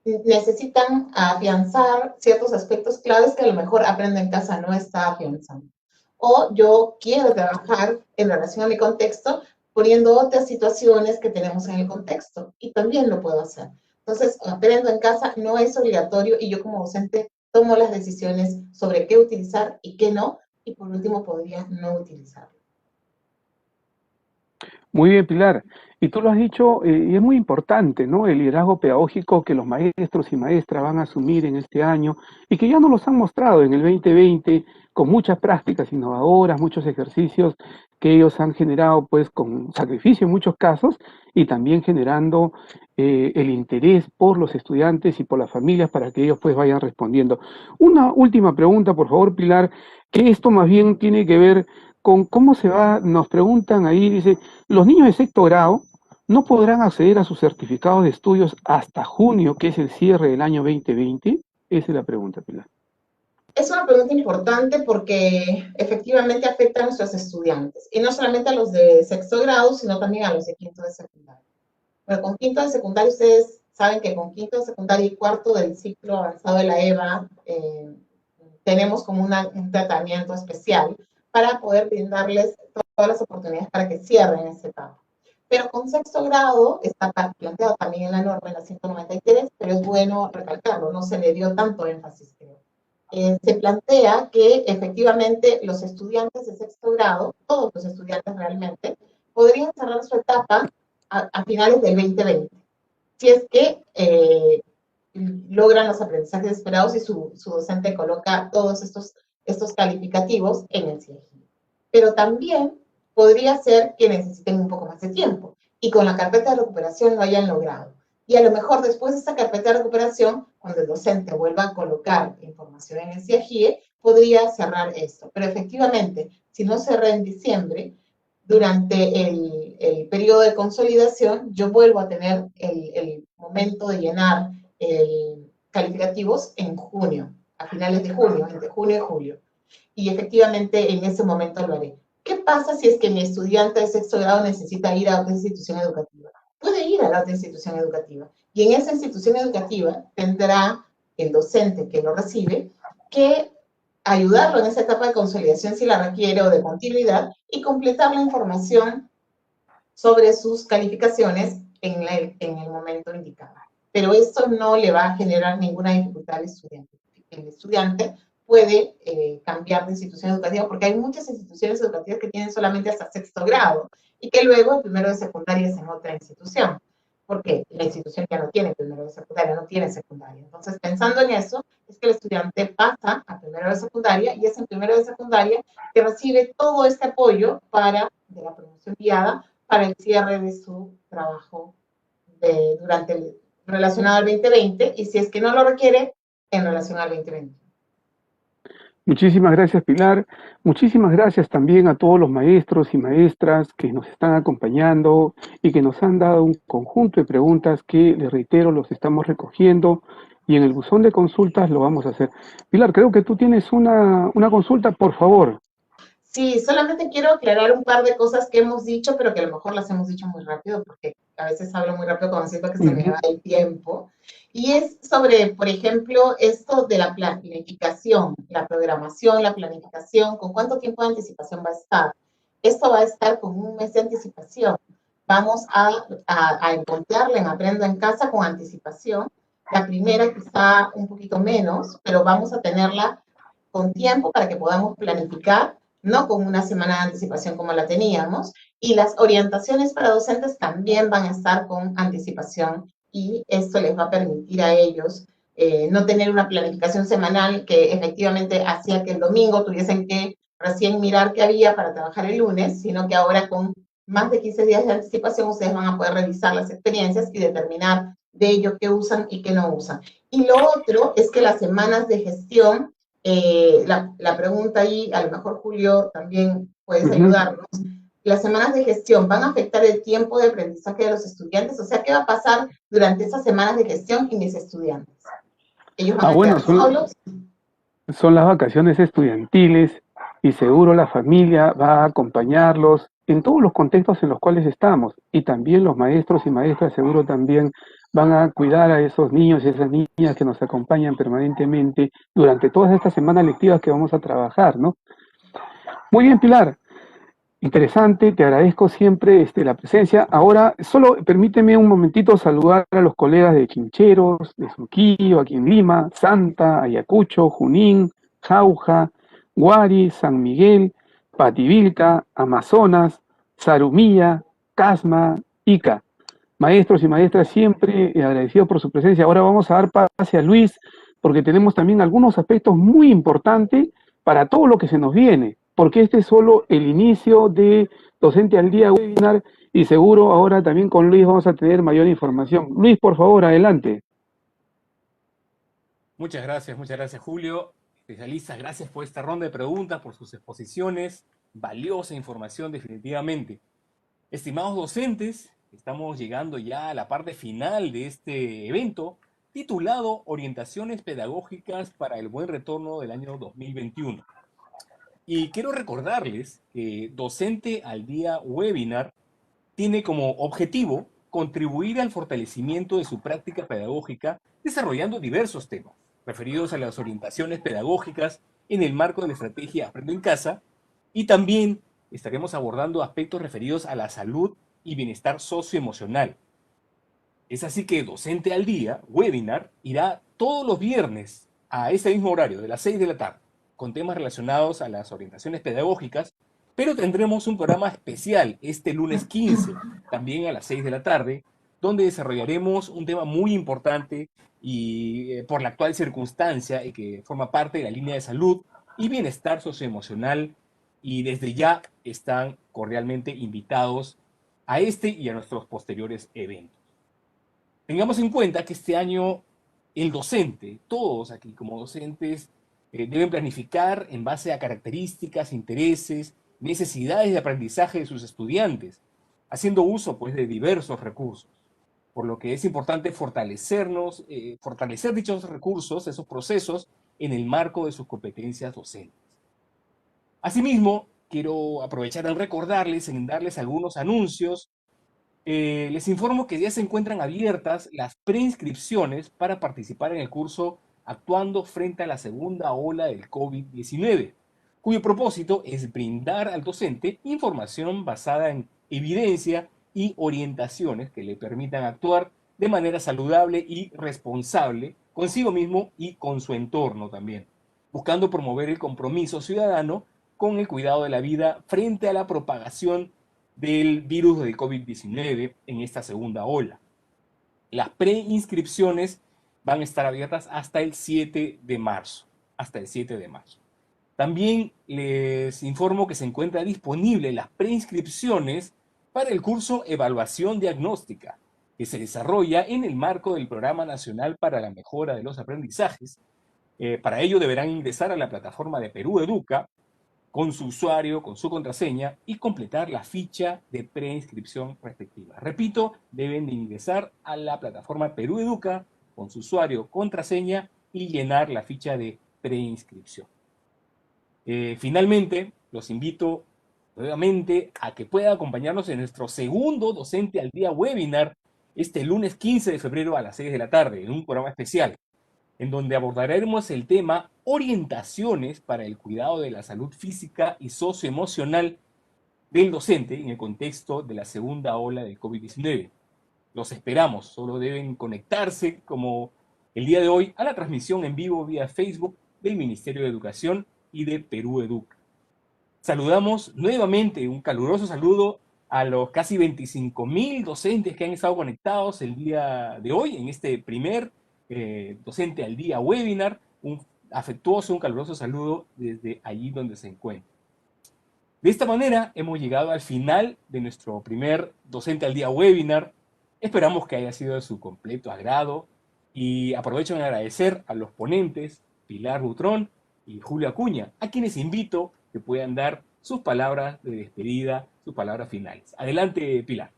necesitan afianzar ciertos aspectos claves que a lo mejor Aprendo en Casa no está afianzando. O yo quiero trabajar en relación a mi contexto poniendo otras situaciones que tenemos en el contexto y también lo puedo hacer. Entonces, Aprendo en Casa no es obligatorio y yo como docente tomo las decisiones sobre qué utilizar y qué no, y por último podría no utilizarlo. Muy bien, Pilar. Y tú lo has dicho, y es muy importante, ¿no? El liderazgo pedagógico que los maestros y maestras van a asumir en este año y que ya nos los han mostrado en el 2020 con muchas prácticas innovadoras, muchos ejercicios que ellos han generado pues con sacrificio en muchos casos y también generando el interés por los estudiantes y por las familias para que ellos pues vayan respondiendo. Una última pregunta, por favor, Pilar, que esto más bien tiene que ver con cómo se va, nos preguntan ahí, dice, los niños de sexto grado no podrán acceder a sus certificados de estudios hasta junio, que es el cierre del año 2020. Esa es la pregunta, Pilar. Es una pregunta importante porque efectivamente afecta a nuestros estudiantes, y no solamente a los de sexto grado, sino también a los de quinto de secundaria. Bueno, con quinto de secundaria, ustedes saben que con quinto de secundaria y cuarto del ciclo avanzado de la EVA, tenemos como un tratamiento especial para poder brindarles todas las oportunidades para que cierren esta etapa. Pero con sexto grado está planteado también en la norma, en la 193, pero es bueno recalcarlo, no se le dio tanto énfasis, creo. Se plantea que efectivamente los estudiantes de sexto grado, todos los estudiantes realmente, podrían cerrar su etapa a finales del 2020, si es que logran los aprendizajes esperados y su docente coloca todos estos calificativos en el CIEGI. Pero también podría ser que necesiten un poco más de tiempo y con la carpeta de recuperación lo hayan logrado. Y a lo mejor después de esta carpeta de recuperación, cuando el docente vuelva a colocar información en el CIEGI, podría cerrar esto. Pero efectivamente, si no cerré en diciembre, durante el periodo de consolidación, yo vuelvo a tener el momento de llenar calificativos en junio, a finales de junio, entre junio y julio. Y efectivamente en ese momento lo haré. ¿Qué pasa si es que mi estudiante de sexto grado necesita ir a otra institución educativa? Puede ir a la otra institución educativa. Y en esa institución educativa tendrá el docente que lo recibe que ayudarlo en esa etapa de consolidación si la requiere o de continuidad y completar la información sobre sus calificaciones en el momento indicado. Pero esto no le va a generar ninguna dificultad al estudiante. El estudiante puede cambiar de institución educativa porque hay muchas instituciones educativas que tienen solamente hasta sexto grado y que luego el primero de secundaria es en otra institución. Porque la institución ya no tiene primero de secundaria, no tiene secundaria. Entonces, pensando en eso, es que el estudiante pasa a primero de secundaria y es en primero de secundaria que recibe todo este apoyo de la promoción guiada para el cierre de su trabajo relacionado al 2020 y si es que no lo requiere, en relación al 2020. Muchísimas gracias, Pilar. Muchísimas gracias también a todos los maestros y maestras que nos están acompañando y que nos han dado un conjunto de preguntas que, les reitero, los estamos recogiendo y en el buzón de consultas lo vamos a hacer. Pilar, creo que tú tienes una consulta, por favor. Sí, solamente quiero aclarar un par de cosas que hemos dicho, pero que a lo mejor las hemos dicho muy rápido, porque a veces hablo muy rápido cuando siento que se me va el tiempo. Y es sobre, por ejemplo, esto de la planificación, la programación, la planificación, ¿con cuánto tiempo de anticipación va a estar? Esto va a estar con un mes de anticipación. Vamos a encontrarla en Aprendo en Casa con anticipación. La primera quizá un poquito menos, pero vamos a tenerla con tiempo para que podamos planificar, no con una semana de anticipación como la teníamos, y las orientaciones para docentes también van a estar con anticipación y esto les va a permitir a ellos no tener una planificación semanal que efectivamente hacía que el domingo tuviesen que recién mirar qué había para trabajar el lunes, sino que ahora con más de 15 días de anticipación ustedes van a poder revisar las experiencias y determinar de ello qué usan y qué no usan. Y lo otro es que las semanas de gestión, la pregunta ahí, a lo mejor Julio también puedes ayudarnos, las semanas de gestión van a afectar el tiempo de aprendizaje de los estudiantes, o sea, ¿qué va a pasar durante esas semanas de gestión y mis estudiantes? ¿Ellos van a quedar solos? Son las vacaciones estudiantiles y seguro la familia va a acompañarlos en todos los contextos en los cuales estamos. Y también los maestros y maestras seguro también van a cuidar a esos niños y esas niñas que nos acompañan permanentemente durante todas estas semanas lectivas que vamos a trabajar, ¿no? Muy bien, Pilar. Interesante, te agradezco siempre la presencia. Ahora, solo permíteme un momentito saludar a los colegas de Chincheros, de Surquillo, aquí en Lima, Santa, Ayacucho, Junín, Jauja, Guari, San Miguel, Pativilca, Amazonas, Zarumilla, Casma, Ica. Maestros y maestras, siempre agradecidos por su presencia. Ahora vamos a dar pase a Luis, porque tenemos también algunos aspectos muy importantes para todo lo que se nos viene, porque este es solo el inicio de Docente al Día webinar y seguro ahora también con Luis vamos a tener mayor información. Luis, por favor, adelante. Muchas gracias Julio. Especialistas, gracias por esta ronda de preguntas, por sus exposiciones. Valiosa información definitivamente. Estimados docentes, estamos llegando ya a la parte final de este evento titulado Orientaciones Pedagógicas para el Buen Retorno del año 2021. Y quiero recordarles que Docente al Día Webinar tiene como objetivo contribuir al fortalecimiento de su práctica pedagógica desarrollando diversos temas referidos a las orientaciones pedagógicas en el marco de la estrategia Aprendo en Casa, y también estaremos abordando aspectos referidos a la salud y bienestar socioemocional. Es así que Docente al Día Webinar irá todos los viernes a ese mismo horario, de las 6 de la tarde, con temas relacionados a las orientaciones pedagógicas, pero tendremos un programa especial este lunes 15, también a las 6 de la tarde, donde desarrollaremos un tema muy importante y por la actual circunstancia y que forma parte de la línea de salud y bienestar socioemocional, y desde ya están cordialmente invitados a este y a nuestros posteriores eventos. Tengamos en cuenta que este año el docente, todos aquí como docentes, deben planificar en base a características, intereses, necesidades de aprendizaje de sus estudiantes, haciendo uso pues de diversos recursos, por lo que es importante fortalecer dichos recursos, esos procesos, en el marco de sus competencias docentes. Asimismo, quiero aprovechar en recordarles, en darles algunos anuncios. Les informo que ya se encuentran abiertas las preinscripciones para participar en el curso Actuando frente a la segunda ola del COVID-19, cuyo propósito es brindar al docente información basada en evidencia y orientaciones que le permitan actuar de manera saludable y responsable consigo mismo y con su entorno también, buscando promover el compromiso ciudadano con el cuidado de la vida frente a la propagación del virus del COVID-19 en esta segunda ola. Las preinscripciones van a estar abiertas hasta el 7 de marzo. También les informo que se encuentra disponible las preinscripciones para el curso Evaluación Diagnóstica, que se desarrolla en el marco del Programa Nacional para la Mejora de los Aprendizajes. Para ello deberán ingresar a la plataforma de Perú Educa con su usuario, con su contraseña y completar la ficha de preinscripción respectiva. Repito, deben de ingresar a la plataforma Perú Educa con su usuario, contraseña y llenar la ficha de preinscripción. Finalmente, los invito nuevamente a que puedan acompañarnos en nuestro segundo Docente al Día webinar este lunes 15 de febrero a las 6 de la tarde, en un programa especial, en donde abordaremos el tema orientaciones para el cuidado de la salud física y socioemocional del docente en el contexto de la segunda ola del COVID-19. Los esperamos, solo deben conectarse como el día de hoy a la transmisión en vivo vía Facebook del Ministerio de Educación y de Perú Educa. Saludamos nuevamente, un caluroso saludo a los casi 25.000 docentes que han estado conectados el día de hoy en este primer Docente al Día webinar. Un afectuoso, un caluroso saludo desde allí donde se encuentra. De esta manera hemos llegado al final de nuestro primer Docente al Día webinar. Esperamos que haya sido de su completo agrado y aprovecho en agradecer a los ponentes Pilar Butrón y Julio Acuña, a quienes invito que puedan dar sus palabras de despedida, sus palabras finales. Adelante, Pilar.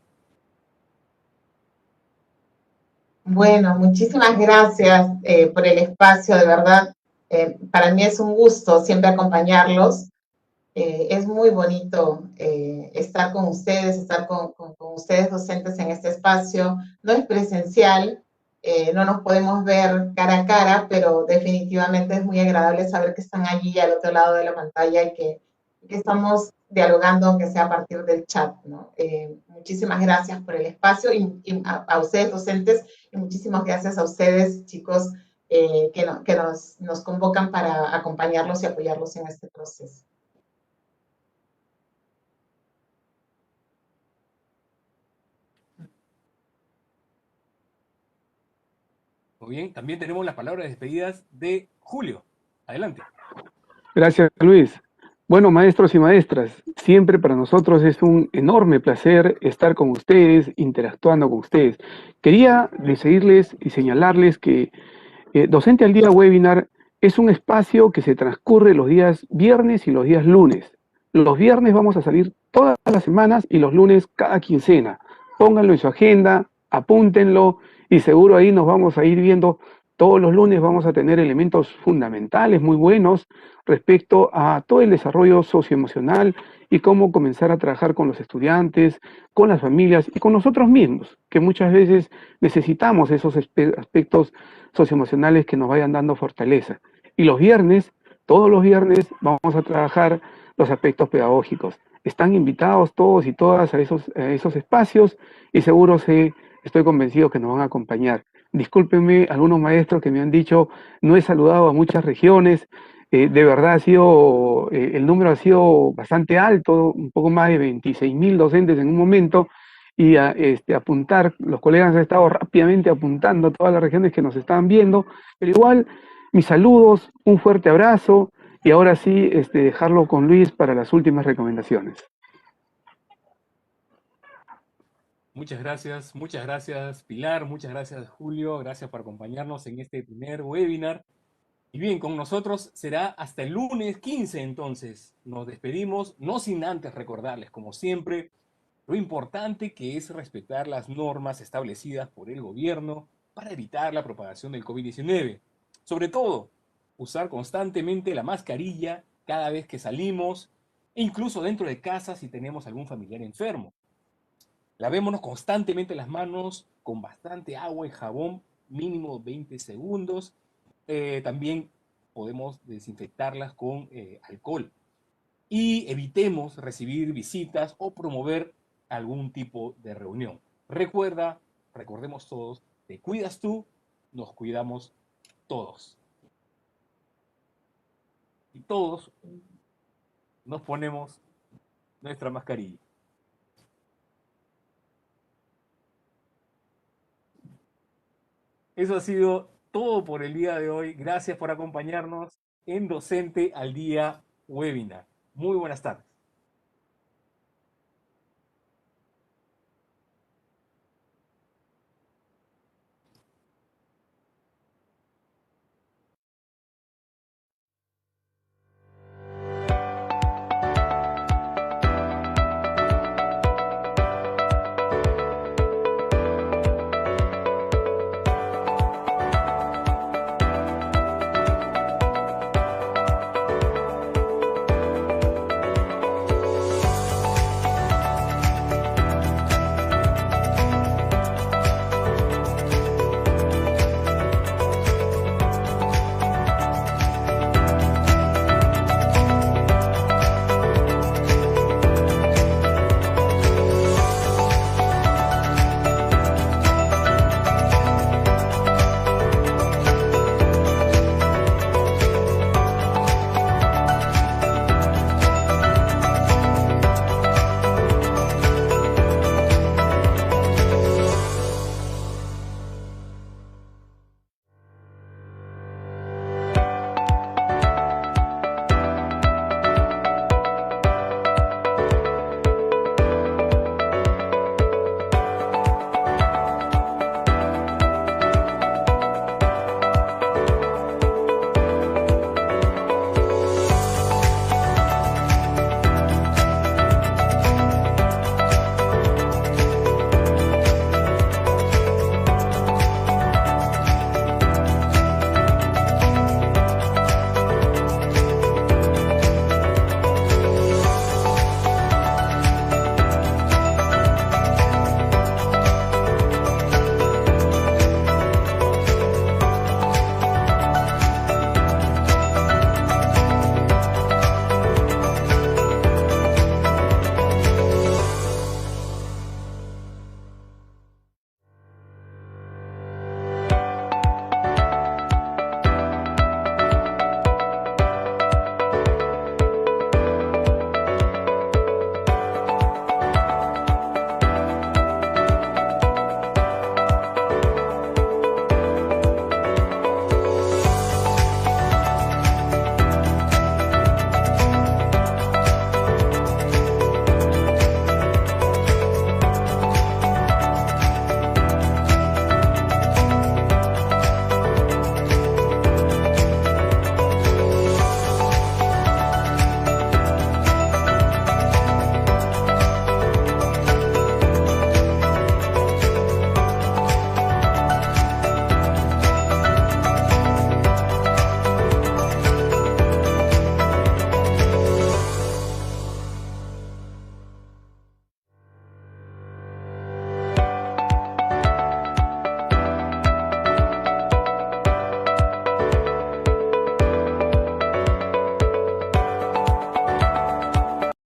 Bueno, muchísimas gracias por el espacio, de verdad. Para mí es un gusto siempre acompañarlos Es muy bonito estar con ustedes, estar con ustedes docentes en este espacio. No es presencial, no nos podemos ver cara a cara, pero definitivamente es muy agradable saber que están allí al otro lado de la pantalla y que estamos dialogando, aunque sea a partir del chat, ¿no? Muchísimas gracias por el espacio y a ustedes docentes, y muchísimas gracias a ustedes chicos que nos convocan para acompañarlos y apoyarlos en este proceso. Muy bien, también tenemos las palabras de despedidas de Julio. Adelante. Gracias, Luis. Bueno, maestros y maestras, siempre para nosotros es un enorme placer estar con ustedes, interactuando con ustedes. Quería decirles y señalarles que Docente al Día Webinar es un espacio que se transcurre los días viernes y los días lunes. Los viernes vamos a salir todas las semanas y los lunes cada quincena. Pónganlo en su agenda, apúntenlo y seguro ahí nos vamos a ir viendo. Todos los lunes vamos a tener elementos fundamentales muy buenos respecto a todo el desarrollo socioemocional y cómo comenzar a trabajar con los estudiantes, con las familias y con nosotros mismos, que muchas veces necesitamos esos aspectos socioemocionales que nos vayan dando fortaleza. Y los viernes, todos los viernes, vamos a trabajar los aspectos pedagógicos. Están invitados todos y todas a esos espacios y seguro estoy convencido que nos van a acompañar. Discúlpenme algunos maestros que me han dicho, no he saludado a muchas regiones, de verdad el número ha sido bastante alto, un poco más de 26.000 docentes en un momento, y apuntar, los colegas han estado rápidamente apuntando a todas las regiones que nos estaban viendo, pero igual, mis saludos, un fuerte abrazo, y ahora sí, dejarlo con Luis para las últimas recomendaciones. Muchas gracias Pilar, muchas gracias Julio, gracias por acompañarnos en este primer webinar. Y bien, con nosotros será hasta el lunes 15 entonces. Nos despedimos, no sin antes recordarles, como siempre, lo importante que es respetar las normas establecidas por el gobierno para evitar la propagación del COVID-19. Sobre todo, usar constantemente la mascarilla cada vez que salimos, e incluso dentro de casa si tenemos algún familiar enfermo. Lavémonos constantemente las manos con bastante agua y jabón, mínimo 20 segundos. También podemos desinfectarlas con alcohol. Y evitemos recibir visitas o promover algún tipo de reunión. Recordemos todos, te cuidas tú, nos cuidamos todos. Y todos nos ponemos nuestra mascarilla. Eso ha sido todo por el día de hoy. Gracias por acompañarnos en Docente al Día Webinar. Muy buenas tardes.